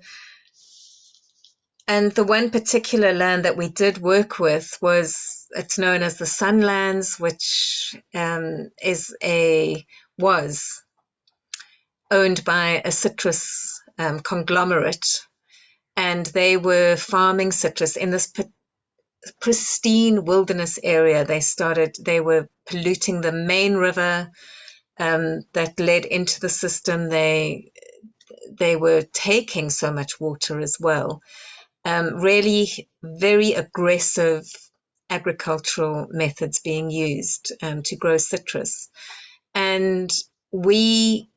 and the one particular land that we did work with it's known as the Sunlands, which was owned by a citrus conglomerate, and they were farming citrus in this pristine wilderness area. They were polluting the main river that led into the system. They were taking so much water as well. Really very aggressive agricultural methods being used to grow citrus. And we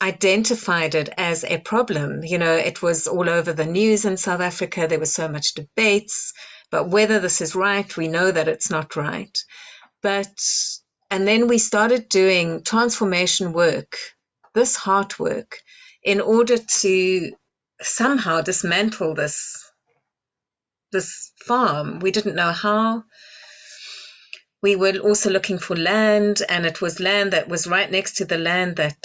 identified it as a problem. You know, it was all over the news in South Africa. There was so much debates, but whether this is right, we know that it's not right. And then we started doing transformation work, this heart work, in order to somehow dismantle this farm. We didn't know how. We were also looking for land, and it was land that was right next to the land that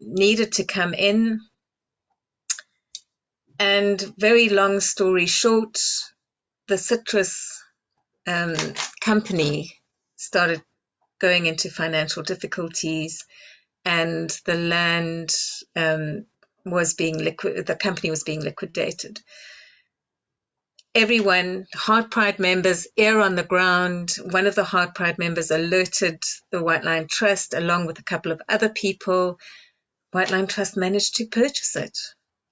needed to come in. And very long story short, the citrus company started going into financial difficulties, and the land the company was being liquidated. Everyone, H.E.A.R.T Pride members, ear on the ground. One of the H.E.A.R.T Pride members alerted the White Line Trust along with a couple of other people. White Line Trust managed to purchase it,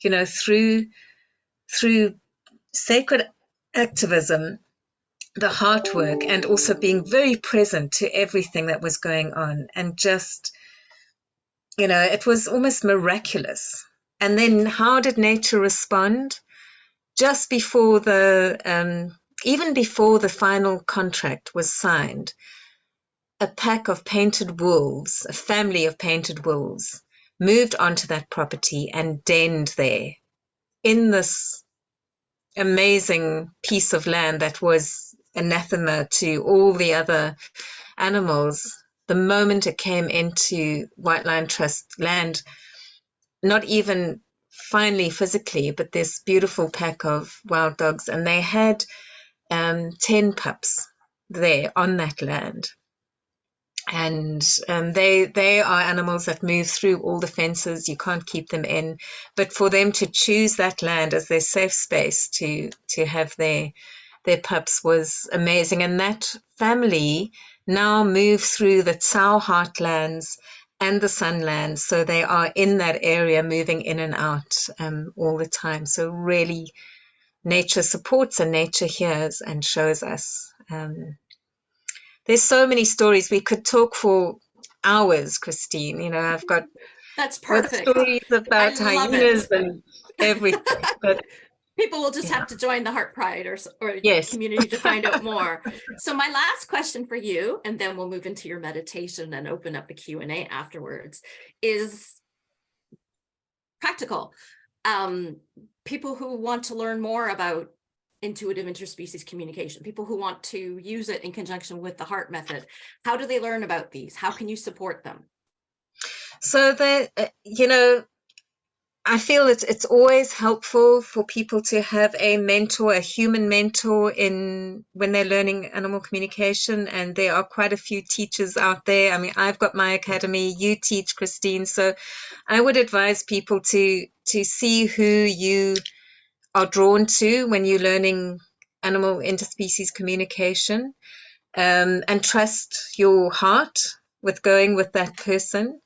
you know, through sacred activism, the heart work, and also being very present to everything that was going on. And just, you know, it was almost miraculous. And then how did nature respond? Just before even before the final contract was signed, a pack of painted wolves, a family of painted wolves, moved onto that property and denned there in this amazing piece of land that was anathema to all the other animals. The moment it came into White Line Trust land, not even finally physically, but this beautiful pack of wild dogs, and they had 10 pups there on that land. And they are animals that move through all the fences. You can't keep them in, but for them to choose that land as their safe space to have their pups was amazing. And that family now move through the Tsau heartlands and the Sunlands, so they are in that area, moving in and out all the time. So really, nature supports and nature hears and shows us. There's so many stories. We could talk for hours, Christine. You know, I've got That's perfect. stories about hyenas and everything. But people will just have to join the H.E.A.R.T Pride or yes, community to find out more. So my last question for you, and then we'll move into your meditation and open up a Q&A afterwards, is practical. People who want to learn more about intuitive interspecies communication, people who want to use it in conjunction with the H.E.A.R.T method, how do they learn about these? How can you support them? So you know, I feel it's always helpful for people to have a mentor, a human mentor, when they're learning animal communication. And there are quite a few teachers out there. I mean, I've got my academy, you teach, Christine. So I would advise people to see who you are drawn to when you're learning animal interspecies communication, and trust your heart with going with that person.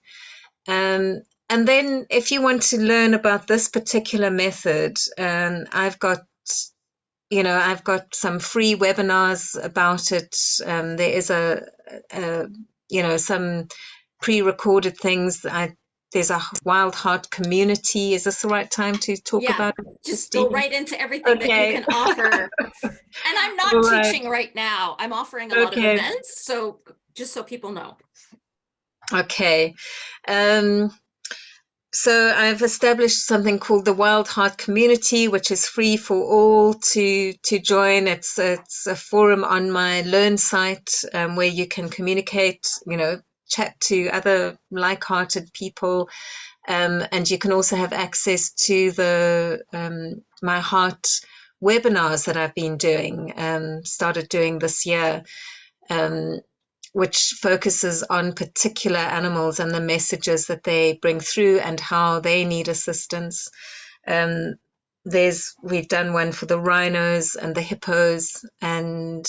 And then if you want to learn about this particular method, I've got some free webinars about it. There is some pre-recorded things that there's a Wild Heart community. Is this the right time to talk Yeah, about it, just go Christine? right into everything that you Okay. can offer. And I'm not All right. teaching right now. I'm offering a lot of Okay. events. So just so people know. Okay. Um, so I've established something called the Wild Heart Community, which is free for all to join. It's a forum on my Learn site, where you can communicate, chat to other like-hearted people, and you can also have access to the My Heart webinars that I've been doing, started doing this year. Um, which focuses on particular animals and the messages that they bring through and how they need assistance. Um, we've done one for the rhinos and the hippos, and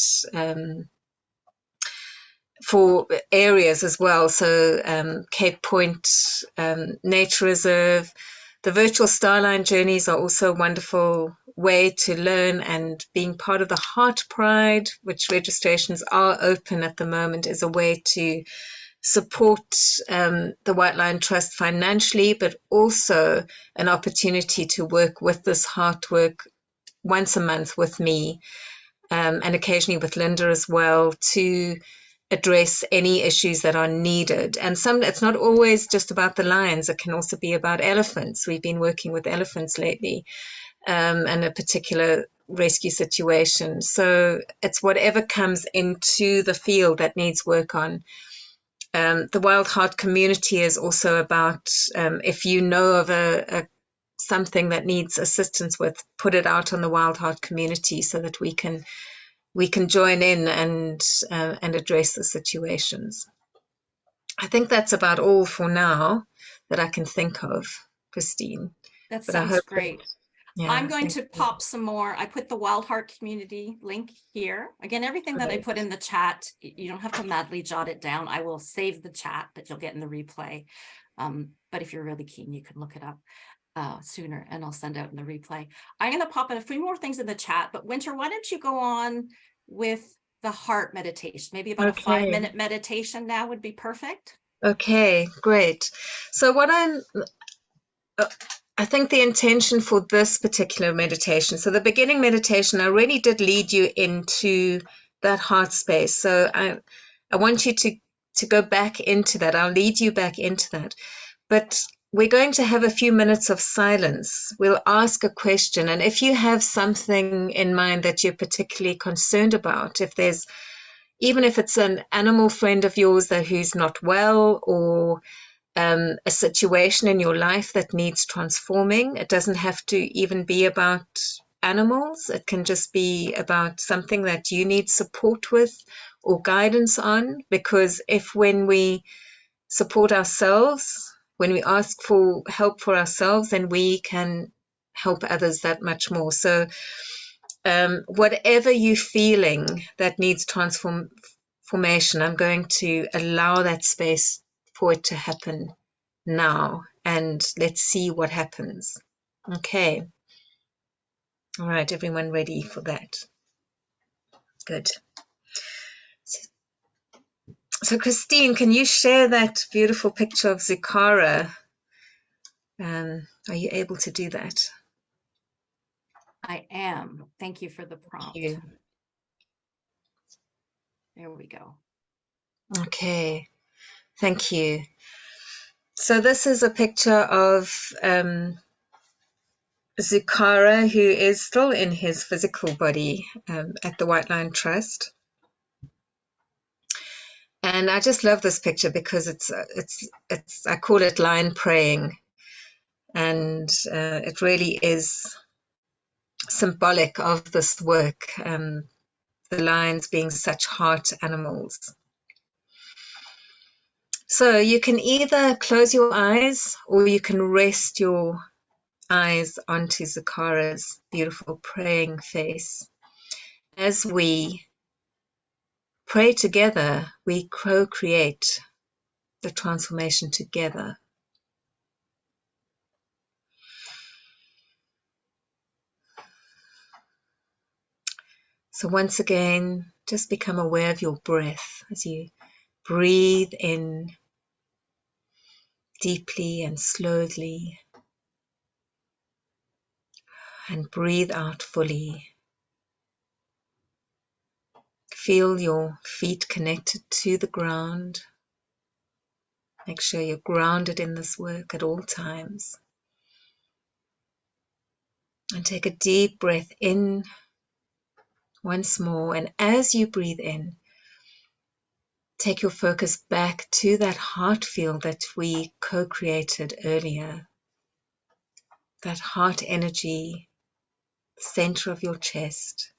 for areas as well. So Cape Point Nature Reserve. The virtual Starline journeys are also a wonderful way to learn, and being part of the Heart Pride, which registrations are open at the moment, is a way to support the White Lion Trust financially, but also an opportunity to work with this heart work once a month with me, and occasionally with Linda as well, to address any issues that are needed. And it's not always just about the lions, it can also be about elephants. We've been working with elephants lately, and a particular rescue situation. So it's whatever comes into the field that needs work on. The Wild Heart community is also about, if you know of something that needs assistance with, put it out on the Wild Heart community so that we can join in and address the situations. I think that's about all for now that I can think of, Christine. That But I sounds hope great. I'm yeah, going thank to you. pop some more. I put the Wild Heart community link here. Again, everything that I Great. put in the chat, you don't have to madly jot it down. I will save the chat that you'll get in the replay. But if you're really keen, you can look it up sooner, and I'll send out in the replay. I'm going to pop in a few more things in the chat, but Wynter, why don't you go on with the heart meditation? Maybe about a Okay. 5-minute meditation now would be perfect. Okay, great. So I think the intention for this particular meditation, so the beginning meditation, I really did lead you into that heart space. So I want you to go back into that. I'll lead you back into that. But we're going to have a few minutes of silence. We'll ask a question. And if you have something in mind that you're particularly concerned about, even if it's an animal friend of yours who's not well, or a situation in your life that needs transforming. It doesn't have to even be about animals. It can just be about something that you need support with or guidance on. Because when we support ourselves, when we ask for help for ourselves, then we can help others that much more. So whatever you're feeling that needs transformation, I'm going to allow that space for it to happen now, and let's see what happens. Okay. All right, everyone ready for that? Good. So Christine, can you share that beautiful picture of Zikara? Are you able to do that? I am. Thank you for the prompt. Thank you. There we go. Okay, thank you. So this is a picture of Zikara, who is still in his physical body at the White Lion Trust. And I just love this picture because it's I call it lion praying, and it really is symbolic of this work. The lions being such heart animals. So you can either close your eyes or you can rest your eyes onto Zikara's beautiful praying face. As we pray together, we co-create the transformation together. So once again, just become aware of your breath as you breathe in deeply and slowly, and breathe out fully. Feel your feet connected to the ground. Make sure you're grounded in this work at all times. And take a deep breath in once more. And as you breathe in, take your focus back to that heart field that we co-created earlier. That heart energy, center of your chest.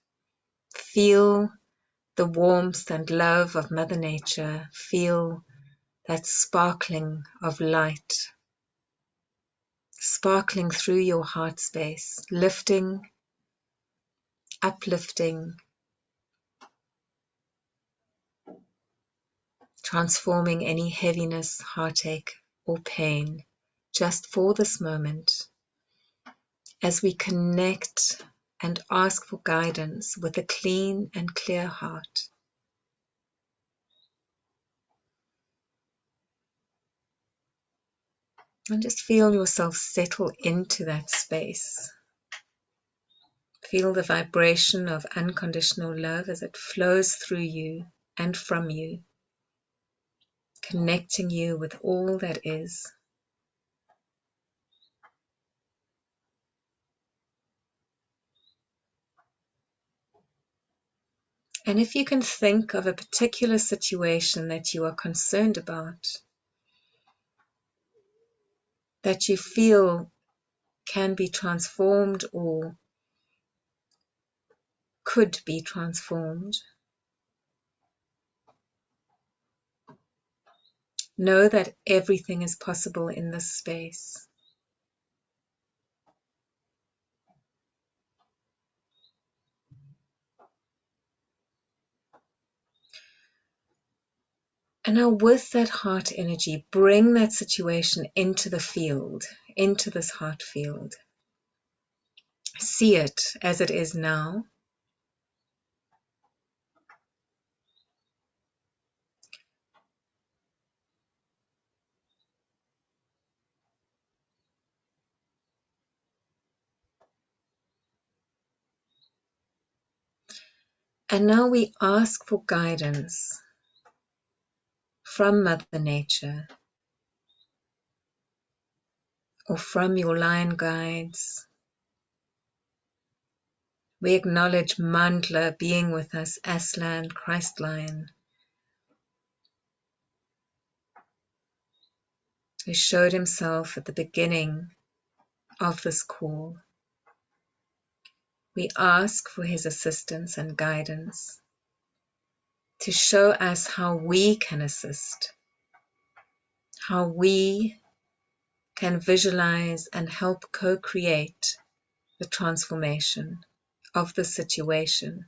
Feel the warmth and love of Mother Nature. Feel that sparkling of light, sparkling through your heart space, lifting, uplifting, transforming any heaviness, heartache, or pain just for this moment as we connect and ask for guidance with a clean and clear heart. And just feel yourself settle into that space. Feel the vibration of unconditional love as it flows through you and from you, connecting you with all that is. And if you can think of a particular situation that you are concerned about, that you feel can be transformed or could be transformed, know that everything is possible in this space. And now with that heart energy, bring that situation into the field, into this heart field. See it as it is now. And now we ask for guidance from Mother Nature or from your lion guides. We acknowledge Mandla being with us, Aslan, Christ Lion, who showed himself at the beginning of this call. We ask for his assistance and guidance to show us how we can assist, how we can visualize and help co-create the transformation of the situation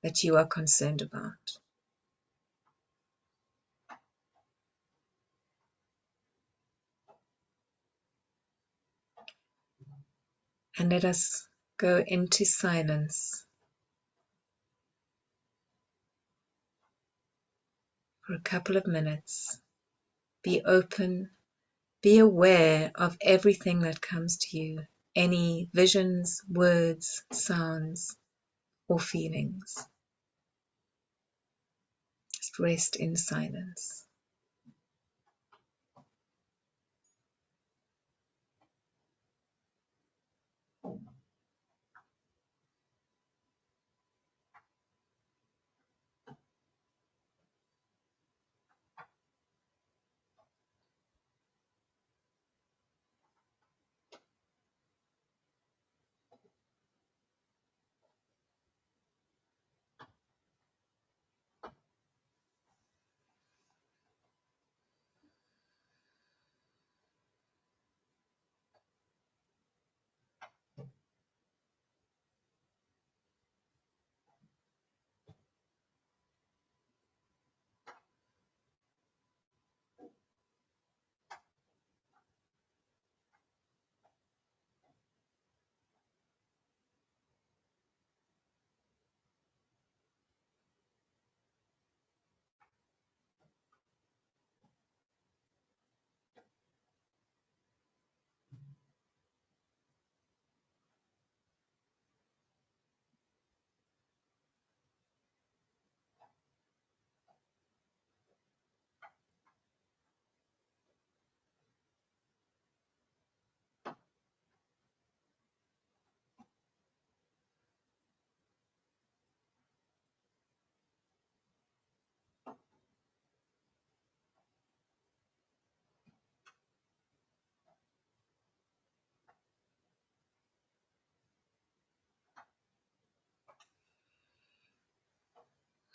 that you are concerned about. And let us go into silence for a couple of minutes. Be open, be aware of everything that comes to you, any visions, words, sounds, or feelings. Just rest in silence.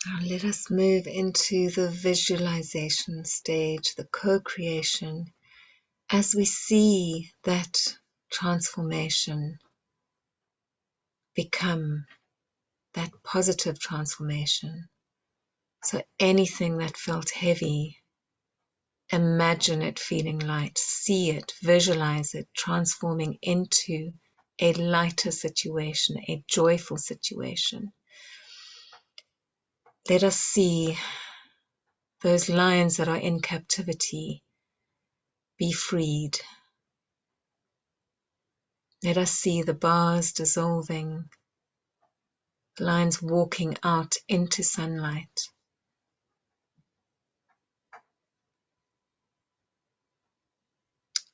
Now let us move into the visualization stage, the co-creation, as we see that transformation become that positive transformation. So anything that felt heavy, imagine it feeling light, see it, visualize it, transforming into a lighter situation, a joyful situation. Let us see those lions that are in captivity be freed. Let us see the bars dissolving, lions walking out into sunlight.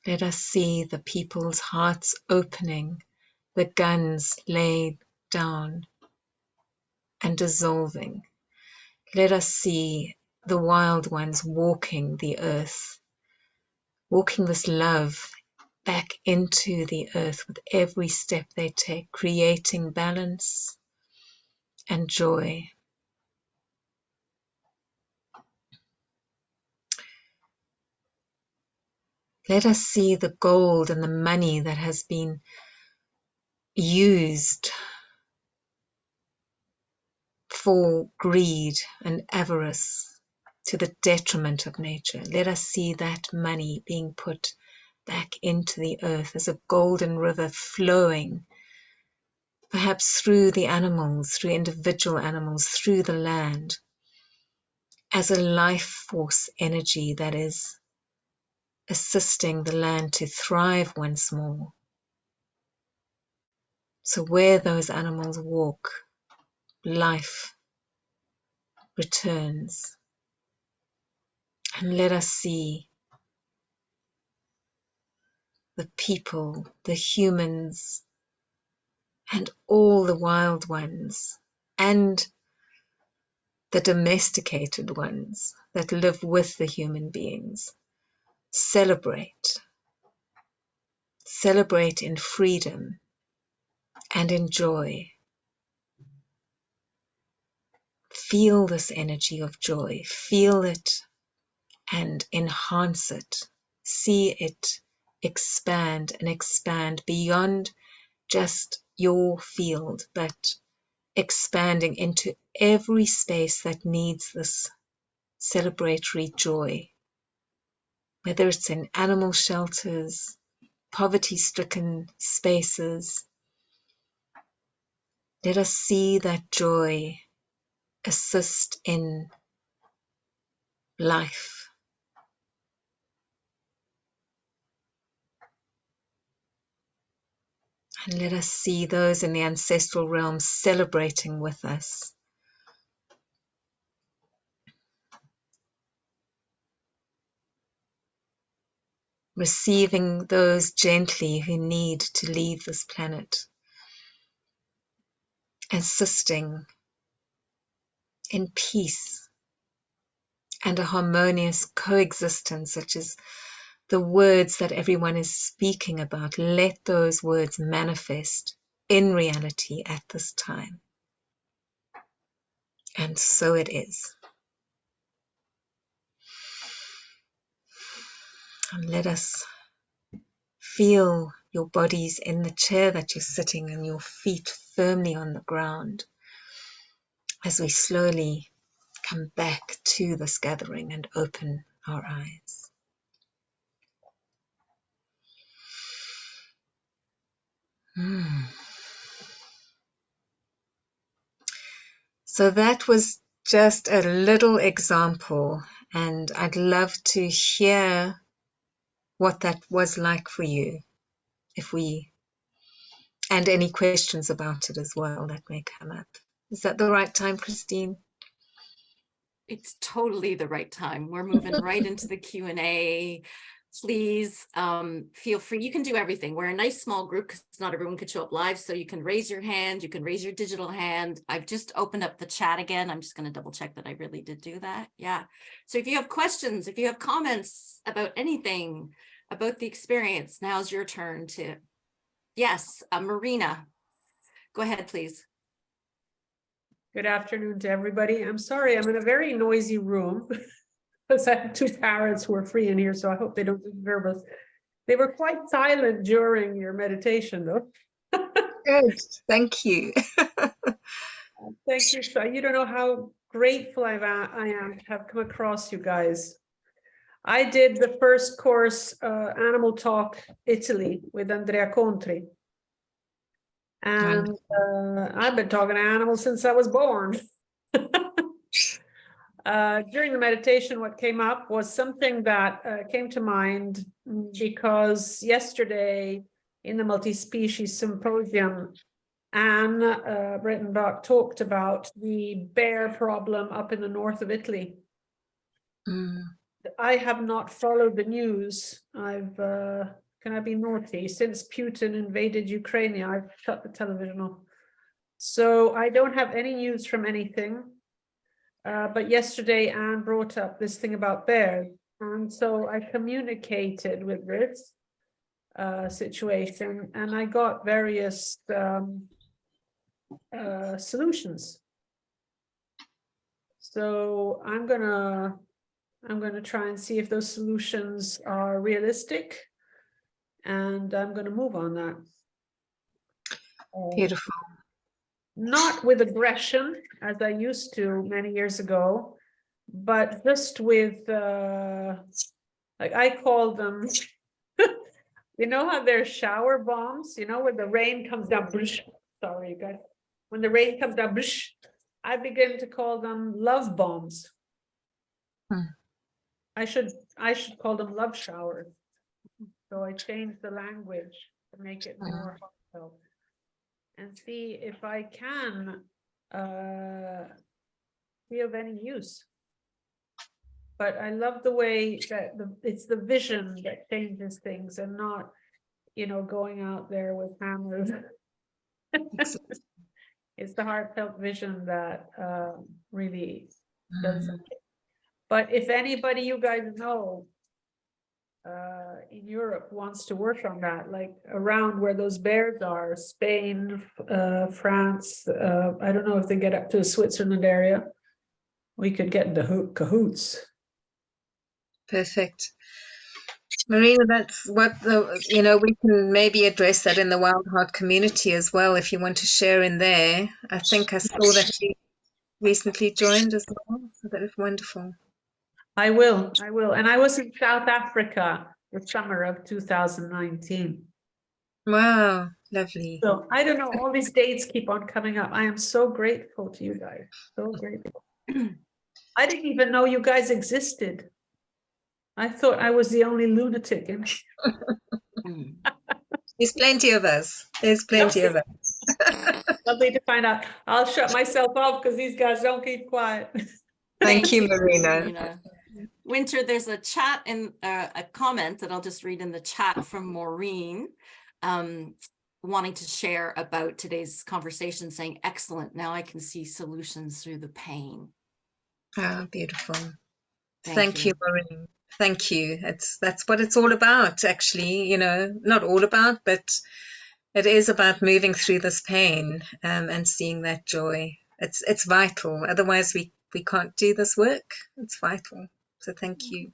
Let us see the people's hearts opening, the guns laid down and dissolving. Let us see the wild ones walking the earth, walking this love back into the earth with every step they take, creating balance and joy. Let us see the gold and the money that has been used for greed and avarice to the detriment of nature. Let us see that money being put back into the earth as a golden river flowing, perhaps through the animals, through individual animals, through the land, as a life force energy that is assisting the land to thrive once more. So where those animals walk, life returns. And let us see the people, the humans, and all the wild ones, and the domesticated ones that live with the human beings. Celebrate in freedom and in joy. Feel this energy of joy, feel it and enhance it. See it expand and expand beyond just your field, but expanding into every space that needs this celebratory joy, whether it's in animal shelters, poverty-stricken spaces. Let us see that joy assist in life. And let us see those in the ancestral realm celebrating with us. Receiving those gently who need to leave this planet. Assisting in peace and a harmonious coexistence, such as the words that everyone is speaking about. Let those words manifest in reality at this time. And so it is. And let us feel your bodies in the chair that you're sitting and your feet firmly on the ground as we slowly come back to this gathering and open our eyes. So that was just a little example, and I'd love to hear what that was like for you, and any questions about it as well that may come up. Is that the right time, Christine? It's totally the right time. We're moving right into the Q&A. Please feel free. You can do everything. We're a nice small group because not everyone could show up live. So you can raise your hand. You can raise your digital hand. I've just opened up the chat again. I'm just going to double check that I really did do that. Yeah. So if you have questions, if you have comments about anything, about the experience, now's your turn to. Yes, Marina, go ahead, please. Good afternoon to everybody. I'm sorry, I'm in a very noisy room because I have two parrots who are free in here, so I hope they don't disturb us. They were quite silent during your meditation, though. Good, thank you. Thank you. You don't know how grateful I am to have come across you guys. I did the first course, Animaltalk Italy, with Andrea Contri. And I've been talking to animals since I was born. During the meditation, what came up was something that came to mind because yesterday in the multi-species symposium, Anne Brettenbach talked about the bear problem up in the north of Italy. I have not followed the news. Can I be naughty? Since Putin invaded Ukraine, I've shut the television off. So I don't have any news from anything. But yesterday, Anne brought up this thing about bears. And so I communicated with this situation, and I got various solutions. So I'm gonna try and see if those solutions are realistic, and I'm gonna move on that. Beautiful. Not with aggression, as I used to many years ago, but just with, like I call them, you know how they're shower bombs, you know, when the rain comes down, brush, sorry, you guys, when the rain comes down, brush, I begin to call them love bombs. I should call them love showers. So I changed the language to make it more heartfelt, and see if I can be of any use. But I love the way that it's the vision that changes things, and not, you know, going out there with hammers. It's the heartfelt vision that really does something. But if anybody you guys know in Europe wants to work on that, like around where those bears are, Spain, France, I don't know if they get up to the Switzerland area, we could get into cahoots. Perfect. Marina, that's what we can maybe address that in the Wild Heart community as well, if you want to share in there. I think I saw that you recently joined as well, so that is wonderful. I will. And I was in South Africa the summer of 2019. Wow, lovely. So I don't know, all these dates keep on coming up. I am so grateful to you guys. So grateful. I didn't even know you guys existed. I thought I was the only lunatic in here. There's plenty of us. There's plenty of us. Lovely to find out. I'll shut myself off because these guys don't keep quiet. Thank you, Marina. Wynter, there's a chat in a comment that I'll just read in the chat from Maureen, wanting to share about today's conversation, saying, excellent, now I can see solutions through the pain. Ah, beautiful. Thank you, Maureen. Thank you. That's what it's all about, actually. Not all about, but it is about moving through this pain and seeing that joy. It's vital. Otherwise, we can't do this work. It's vital. So thank you.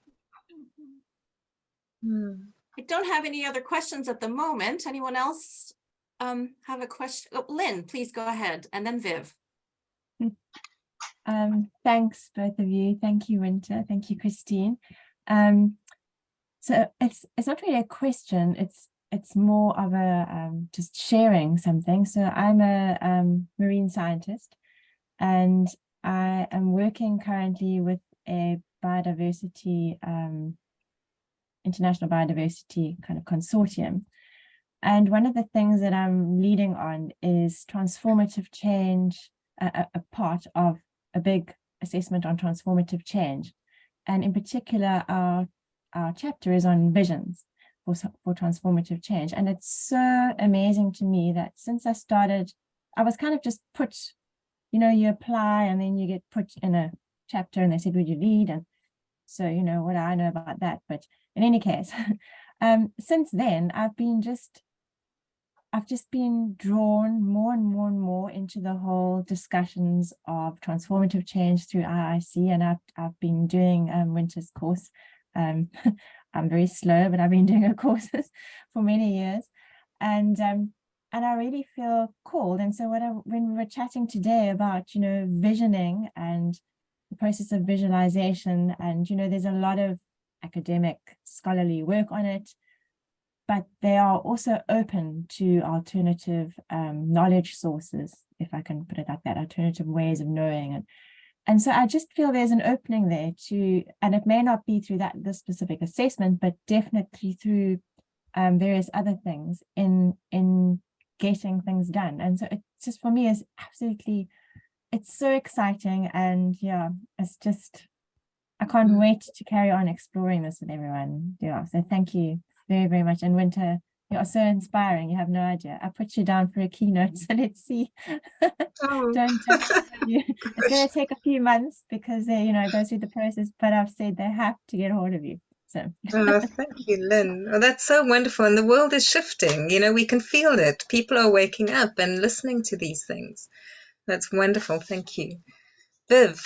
I don't have any other questions at the moment. Anyone else have a question? Oh, Lynn, please go ahead, and then Viv. Thanks, both of you. Thank you, Wynter. Thank you, Christine. So it's not really a question. It's more of a just sharing something. So I'm a marine scientist, and I am working currently with a biodiversity, international biodiversity kind of consortium. And one of the things that I'm leading on is transformative change, a part of a big assessment on transformative change. And in particular, our chapter is on visions for transformative change. And it's so amazing to me that since I started, I was kind of just put, you apply and then you get put in a chapter and they said, would you lead? And so, what do I know about that? But in any case, since then, I've been just I've just been drawn more and more and more into the whole discussions of transformative change through IIC, and I've been doing Wynter's course. I'm very slow, but I've been doing her courses for many years, and I really feel called. And so when we were chatting today about, visioning and the process of visualization, and there's a lot of academic scholarly work on it, but they are also open to alternative knowledge sources, if I can put it like that, alternative ways of knowing. And so I just feel there's an opening there and it may not be through this specific assessment, but definitely through various other things in getting things done. And so it just, for me, is absolutely, it's so exciting. And yeah, it's just, I can't wait to carry on exploring this with everyone. Yeah, so thank you very, very much. And Wynter, you are so inspiring. You have no idea. I put you down for a keynote, so let's see. Oh. Don't you. It's going to take a few months because they, go through the process, but I've said they have to get a hold of you. So. Oh, thank you, Lynn. Oh, that's so wonderful. And the world is shifting. We can feel it. People are waking up and listening to these things. That's wonderful. Thank you. Viv.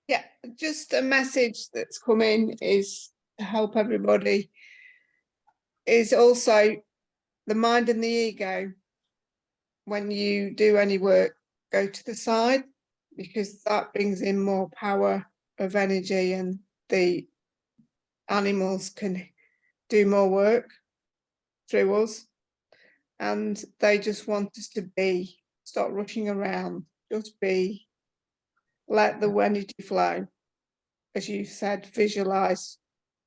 Yeah, just a message that's come in is to help everybody is also the mind and the ego. When you do any work, go to the side, because that brings in more power of energy and the animals can do more work through us. And they just want us to be, stop rushing around, just be, let the energy flow. As you said, visualize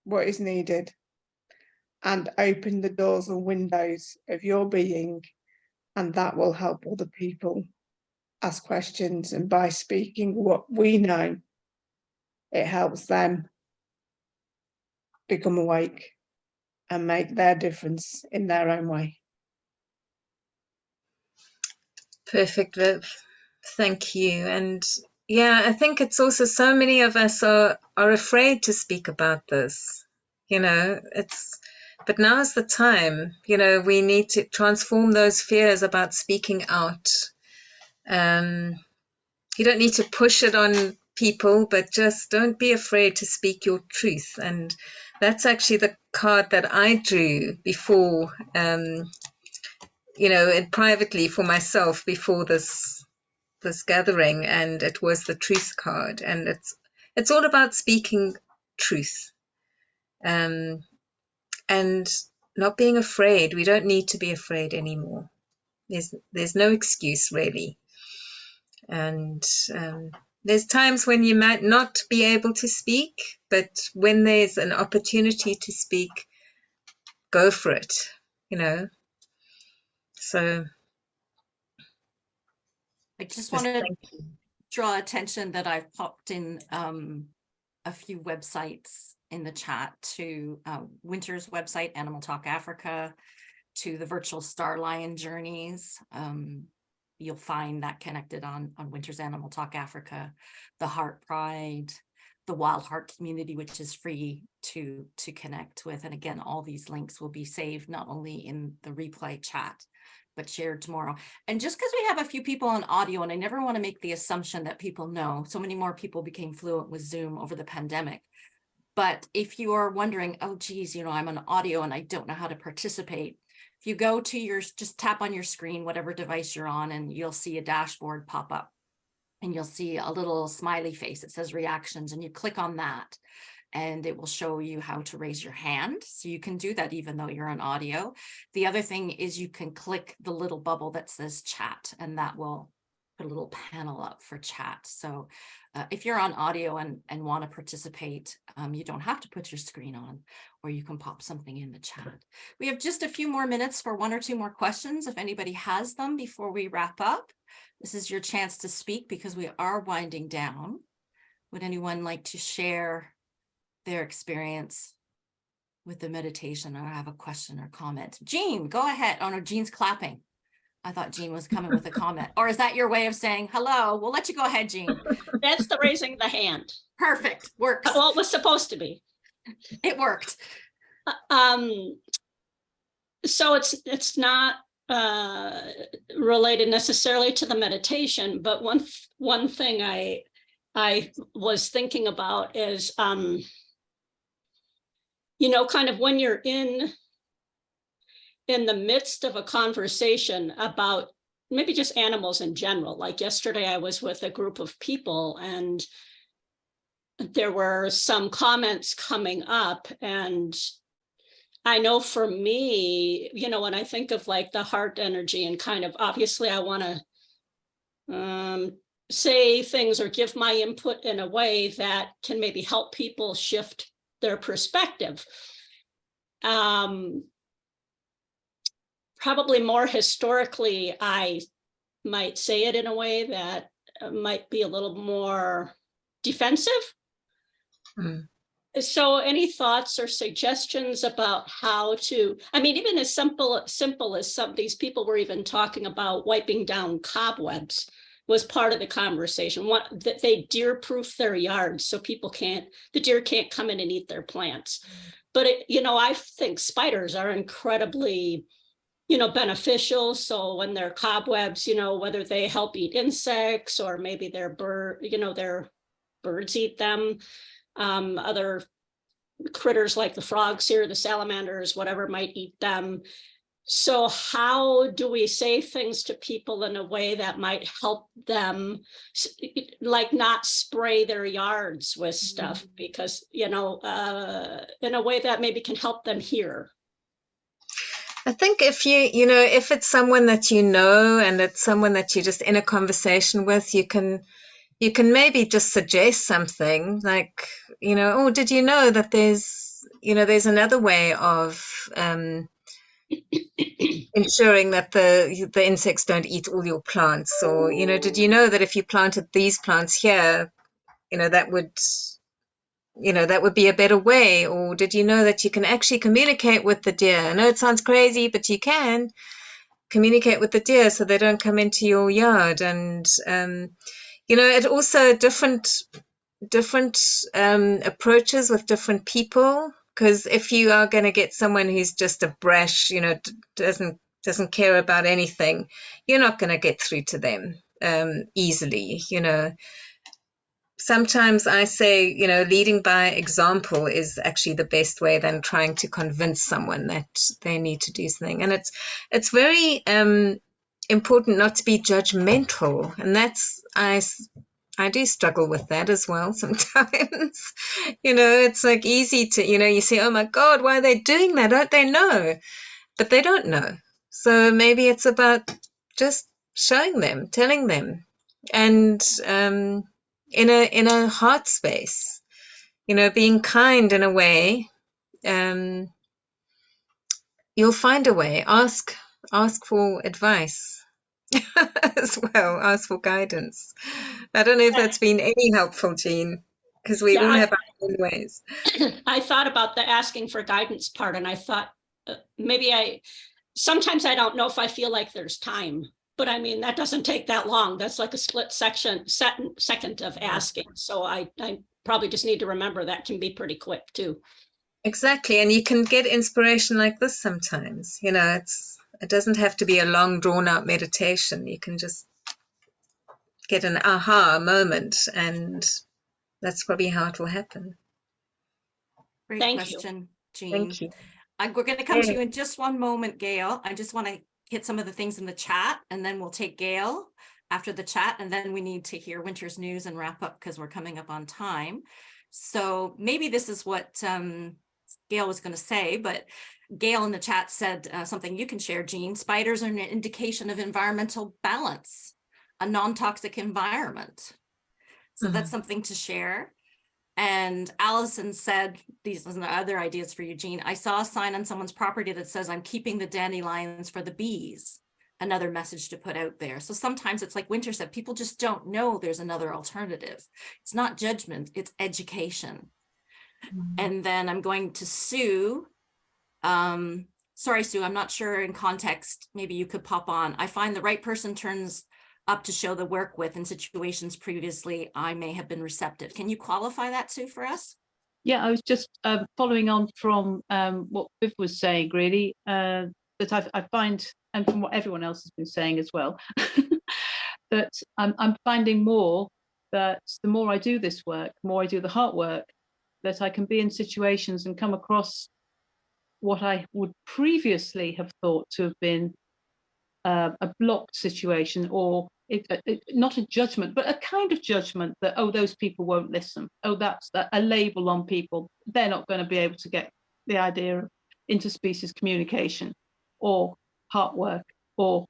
what is needed and open the doors and windows of your being, and that will help other people ask questions. And by speaking what we know, it helps them become awake and make their difference in their own way. Perfect, Viv. Thank you. And yeah, I think it's also so many of us are afraid to speak about this. But now's the time. We need to transform those fears about speaking out. You don't need to push it on people, but just don't be afraid to speak your truth. And that's actually the card that I drew before, and privately for myself before this gathering, and it was the truth card. And it's all about speaking truth, and not being afraid. We don't need to be afraid anymore. There's no excuse, really. And there's times when you might not be able to speak, but when there's an opportunity to speak, go for it, So I just want to draw attention that I've popped in a few websites in the chat to Wynter's website, Animaltalk Africa, to the virtual Star Lion journeys. You'll find that connected on Wynter's Animaltalk Africa, the Heart Pride, the Wild Heart community, which is free to connect with. And again, all these links will be saved not only in the replay chat, but shared tomorrow. And just because we have a few people on audio, and I never want to make the assumption that people know, so many more people became fluent with Zoom over the pandemic. But if you are wondering, oh, geez, I'm on audio and I don't know how to participate, if you go to just tap on your screen, whatever device you're on, and you'll see a dashboard pop up, and you'll see a little smiley face. It says reactions, and you click on that, and it will show you how to raise your hand. So you can do that even though you're on audio. The other thing is you can click the little bubble that says chat, and that will put a little panel up for chat. So if you're on audio and want to participate, you don't have to put your screen on, or you can pop something in the chat. We have just a few more minutes for one or two more questions, if anybody has them before we wrap up. This is your chance to speak because we are winding down. Would anyone like to share their experience with the meditation, or have a question or comment? Jean, go ahead. Oh no, Jean's clapping. I thought Jean was coming with a comment. Or is that your way of saying hello? We'll let you go ahead, Jean. That's the raising the hand. Perfect. Works. Well, it was supposed to be. It worked. So it's not related necessarily to the meditation, but one thing I was thinking about is, you know, kind of when you're in the midst of a conversation about maybe just animals in general. Like yesterday, I was with a group of people and there were some comments coming up, and I know for me, you know, when I think of like the heart energy and kind of, obviously I want to say things or give my input in a way that can maybe help people shift their perspective. Probably more historically, I might say it in a way that might be a little more defensive. Mm. So any thoughts or suggestions about how to, I mean, even as simple as some of these people were even talking about wiping down cobwebs was part of the conversation. That they deer-proof their yards so the deer can't come in and eat their plants. But, you know, I think spiders are incredibly, you know, beneficial. So when they're cobwebs, you know, whether they help eat insects or maybe their birds eat them. Other critters like the frogs here, the salamanders, whatever, might eat them. So how do we say things to people in a way that might help them, like not spray their yards with stuff, because, you know, in a way that maybe can help them hear? I think if if it's someone that you know and it's someone that you're just in a conversation with, you can maybe just suggest something like, you know, oh, did you know that there's another way of ensuring that the insects don't eat all your plants? Or, you know, did you know that if you planted these plants here, you know, that would be a better way? Or did you know that you can actually communicate with the deer? I know it sounds crazy, but you can communicate with the deer so they don't come into your yard. And you know, it also different approaches with different people, because if you are going to get someone who's just a brash, you know, doesn't care about anything, you're not going to get through to them easily. You know, sometimes I say, you know, leading by example is actually the best way than trying to convince someone that they need to do something. And it's very important not to be judgmental, and that's I do struggle with that as well sometimes. You know, it's like easy to, you know, you say, oh my God, why are they doing that? Don't they know? But they don't know. So maybe it's about just showing them, telling them, and in a heart space, you know, being kind in a way. You'll find a way. Ask for advice. As well, ask for guidance. I don't know if that's been any helpful, Jean, because we all have our own ways. I thought about the asking for guidance part, and I thought sometimes I don't know if I feel like there's time, but I mean, that doesn't take that long. That's like a split second of asking. So I probably just need to remember that can be pretty quick too. Exactly. And you can get inspiration like this sometimes. You know, it doesn't have to be a long drawn out meditation. You can just get an aha moment, and that's probably how it will happen. Great question, Jean. Thank you. We're going to come to you in just one moment, Gail. I just want to hit some of the things in the chat, and then we'll take Gail after the chat, and then we need to hear Wynter's news and wrap up because we're coming up on time. So maybe this is what Gail was going to say, but Gail in the chat said something you can share, Jean. Spiders are an indication of environmental balance, a non-toxic environment. So that's something to share. And Allison said, these are the other ideas for you, Jean. I saw a sign on someone's property that says, I'm keeping the dandelions for the bees. Another message to put out there. So sometimes it's like Wynter said, people just don't know there's another alternative. It's not judgment, it's education. And then I'm going to Sue. Sorry, Sue, I'm not sure in context, maybe you could pop on. I find the right person turns up to show the work with in situations previously I may have been receptive. Can you qualify that, Sue, for us? Yeah, I was just following on from what Viv was saying, really, that I find, and from what everyone else has been saying as well, that I'm finding more that the more I do this work, the more I do the heart work, that I can be in situations and come across what I would previously have thought to have been a blocked situation, or not a judgment, but a kind of judgment that, oh, those people won't listen. Oh, that's a label on people. They're not going to be able to get the idea of interspecies communication or heart work or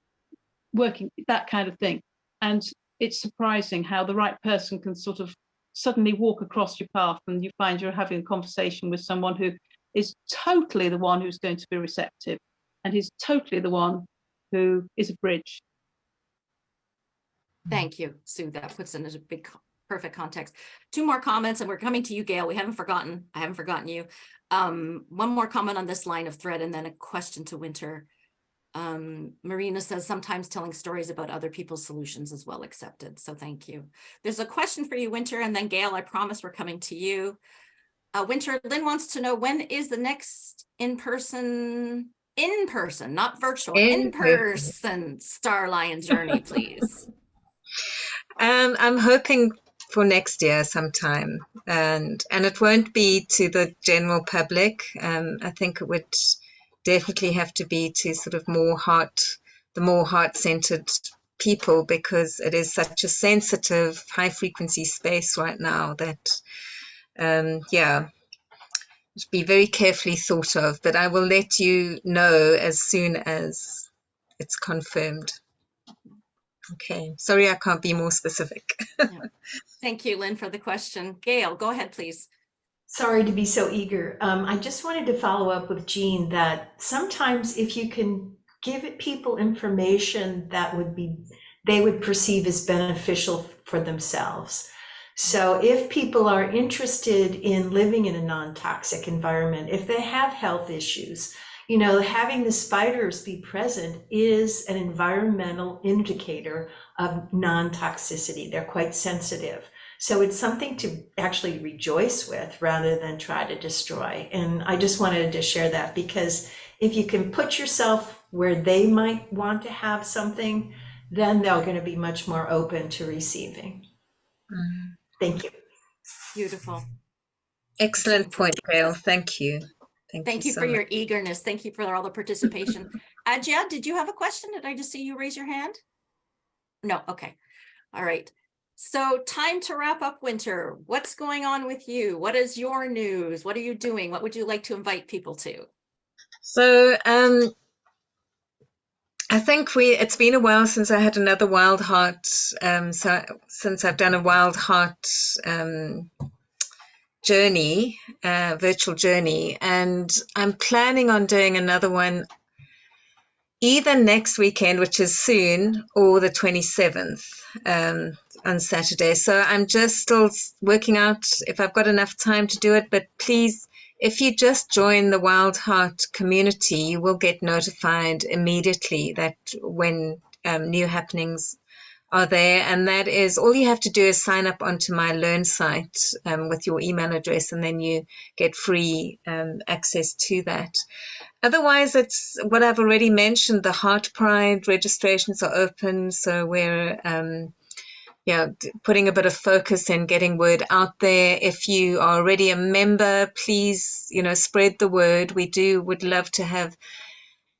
working, that kind of thing. And it's surprising how the right person can sort of suddenly walk across your path and you find you're having a conversation with someone who is totally the one who's going to be receptive and is totally the one who is a bridge. Thank you, Sue. That puts in a big, perfect context. 2 more comments, and we're coming to you, Gail. We haven't forgotten. I haven't forgotten you. 1 more comment on this line of thread, and then a question to Wynter. Marina says sometimes telling stories about other people's solutions is well accepted. So thank you. There's a question for you, Wynter, and then Gail, I promise we're coming to you. Wynter, Lynn wants to know, when is the next in-person, not virtual, in-person Star Lion journey, please? I'm hoping for next year sometime, and it won't be to the general public. I think it would definitely have to be to sort of the more heart-centered people, because it is such a sensitive, high-frequency space right now that, yeah, it should be very carefully thought of. But I will let you know as soon as it's confirmed. Okay, sorry I can't be more specific. Yeah. Thank you, Lynn, for the question. Gail, go ahead, please. Sorry to be so eager. I just wanted to follow up with Jean that sometimes if you can give people information that they would perceive as beneficial for themselves. So if people are interested in living in a non-toxic environment, if they have health issues, having the spiders be present is an environmental indicator of non-toxicity. They're quite sensitive. So it's something to actually rejoice with rather than try to destroy. And I just wanted to share that, because if you can put yourself where they might want to have something, then they're going to be much more open to receiving. Thank you. Beautiful. Excellent point, Gail. Thank you. Thank you so for much. your eagerness. Thank you for all the participation. Ajia, did you have a question? Did I just see you raise your hand? No, okay. All right. So time to wrap up, Wynter. What's going on with you? What is your news? What are you doing? What would you like to invite people to? So I think it's been a while since I had another Wild Heart, since I've done a Wild Heart journey, virtual journey, and I'm planning on doing another one either next weekend, which is soon, or the 27th on Saturday. So I'm just still working out if I've got enough time to do it, but please, if you just join the Wild Heart community, you will get notified immediately that when new happenings are there. And that is, all you have to do is sign up onto my Learn site with your email address, and then you get free access to that. Otherwise, it's what I've already mentioned. The Heart Pride registrations are open. So we're putting a bit of focus in getting word out there. If you are already a member, please, spread the word. We would love to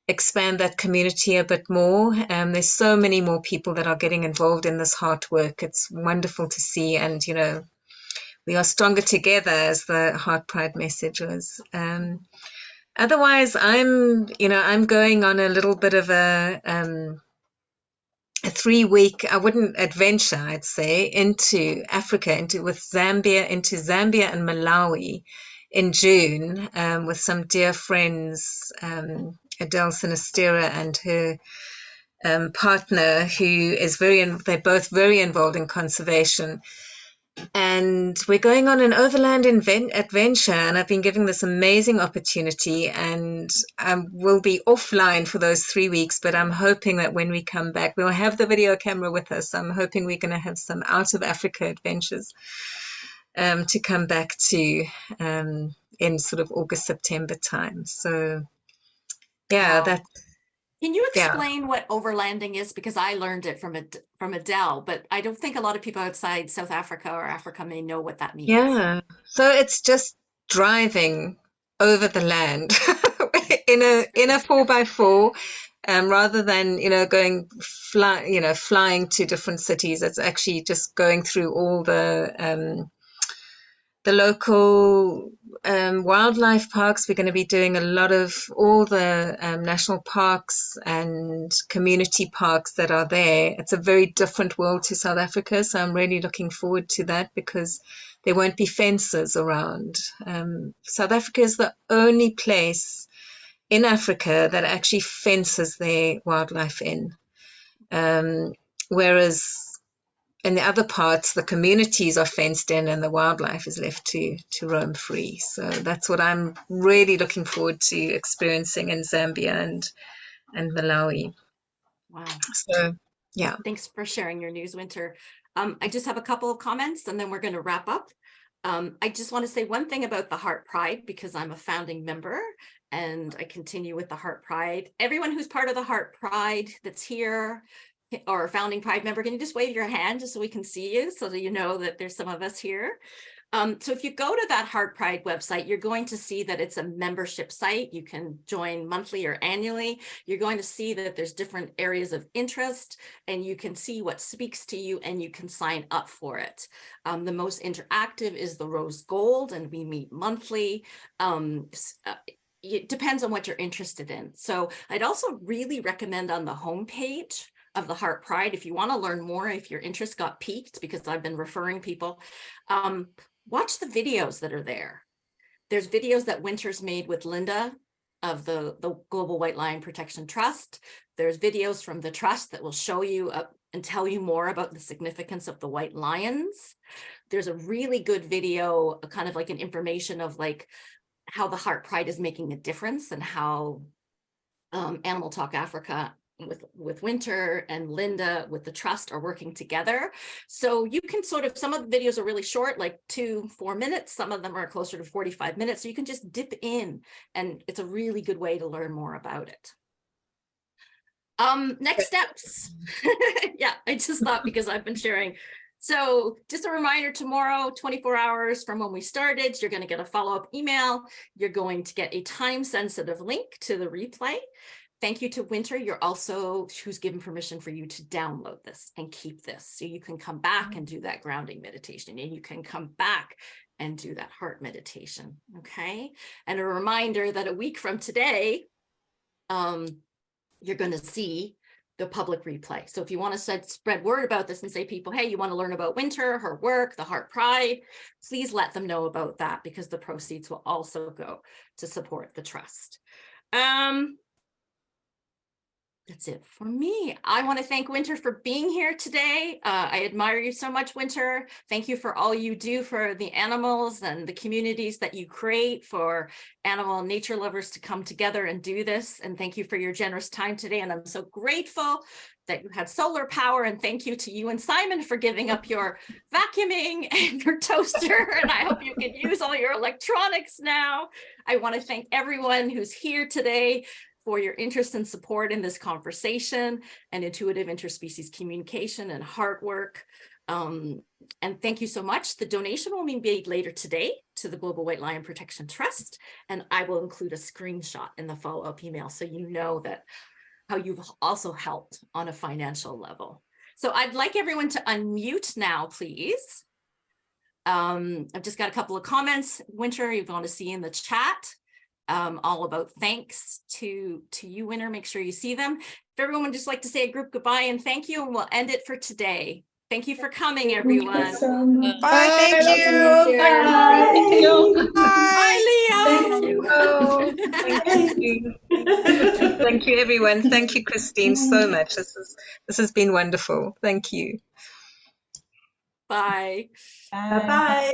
expand that community a bit more. There's so many more people that are getting involved in this heart work. It's wonderful to see. And, we are stronger together, as the Heart Pride message was. Otherwise, I'm going on a little bit of a 3-week, adventure, I'd say, into Africa, into Zambia and Malawi in June, with some dear friends, Adele Sinistera and her partner, who is they're both very involved in conservation. And we're going on an overland adventure, and I've been given this amazing opportunity, and we'll be offline for those 3 weeks, but I'm hoping that when we come back, we'll have the video camera with us. I'm hoping we're going to have some out of Africa adventures. to come back to in sort of August, September time. So yeah, Wow. Can you yeah. explain what overlanding is? Because I learned it from Adele, but I don't think a lot of people outside South Africa or Africa may know what that means. Yeah, so it's just driving over the land in a 4x4, rather than flying to different cities. It's actually just going through all the local wildlife parks. We're going to be doing a lot of all the national parks and community parks that are there. It's a very different world to South Africa, so I'm really looking forward to that because there won't be fences around. South Africa is the only place in Africa that actually fences their wildlife in, whereas in the other parts, the communities are fenced in and the wildlife is left to roam free. So that's what I'm really looking forward to experiencing in Zambia and Malawi. Wow. So, yeah. Thanks for sharing your news, Wynter. I just have a couple of comments and then we're going to wrap up. I just want to say one thing about the H.E.A.R.T Pride, because I'm a founding member and I continue with the H.E.A.R.T Pride. Everyone who's part of the H.E.A.R.T Pride that's here, or a founding Pride member, can you just wave your hand just so we can see you, so that you know that there's some of us here? So if you go to that H.E.A.R.T Pride website, you're going to see that it's a membership site. You can join monthly or annually. You're going to see that there's different areas of interest and you can see what speaks to you and you can sign up for it. The most interactive is the Rose Gold, and we meet monthly. It depends on what you're interested in. So I'd also really recommend on the homepage of the H.E.A.R.T Pride, if you want to learn more, if your interest got piqued, because I've been referring people, watch the videos that are there. There's videos that Wynter's made with Linda of the Global White Lion Protection Trust. There's videos from the trust that will show you and tell you more about the significance of the white lions. There's a really good video, kind of like an information of like how the H.E.A.R.T Pride is making a difference and how Animaltalk Africa with Wynter and Linda with the trust are working together. So you can sort of, some of the videos are really short, like 2-4 minutes. Some of them are closer to 45 minutes. So you can just dip in and it's a really good way to learn more about it. Next steps. Yeah, I just thought, because I've been sharing. So just a reminder, tomorrow, 24 hours from when we started, you're going to get a follow-up email. You're going to get a time-sensitive link to the replay. Thank you to Wynter. You're also who's given permission for you to download this and keep this. So you can come back and do that grounding meditation, and you can come back and do that heart meditation. Okay. And a reminder that a week from today, you're going to see the public replay. So if you want to spread word about this and say people, hey, you want to learn about Wynter, her work, the H.E.A.R.T Pride, please let them know about that, because the proceeds will also go to support the trust. That's it for me. I want to thank Wynter for being here today. I admire you so much, Wynter. Thank you for all you do for the animals and the communities that you create for animal and nature lovers to come together and do this. And thank you for your generous time today. And I'm so grateful that you had solar power. And thank you to you and Simon for giving up your vacuuming and your toaster. And I hope you can use all your electronics now. I want to thank everyone who's here today for your interest and support in this conversation and Intuitive Interspecies Communication and H.E.A.R.T work. And thank you so much. The donation will be made later today to the Global White Lion Protection Trust, and I will include a screenshot in the follow-up email so you know that how you've also helped on a financial level. So I'd like everyone to unmute now, please. I've just got a couple of comments. Wynter, you're going to see in the chat. All about thanks to you, Wynter. Make sure you see them. If everyone would just like to say a group goodbye and thank you, and we'll end it for today. Thank you for coming, everyone. Bye. Thank you. Bye. Thank you. Bye, Leo. Oh, thank you. Thank you, everyone. Thank you, Christine, so much. This has been wonderful. Thank you. Bye. Bye. Bye-bye.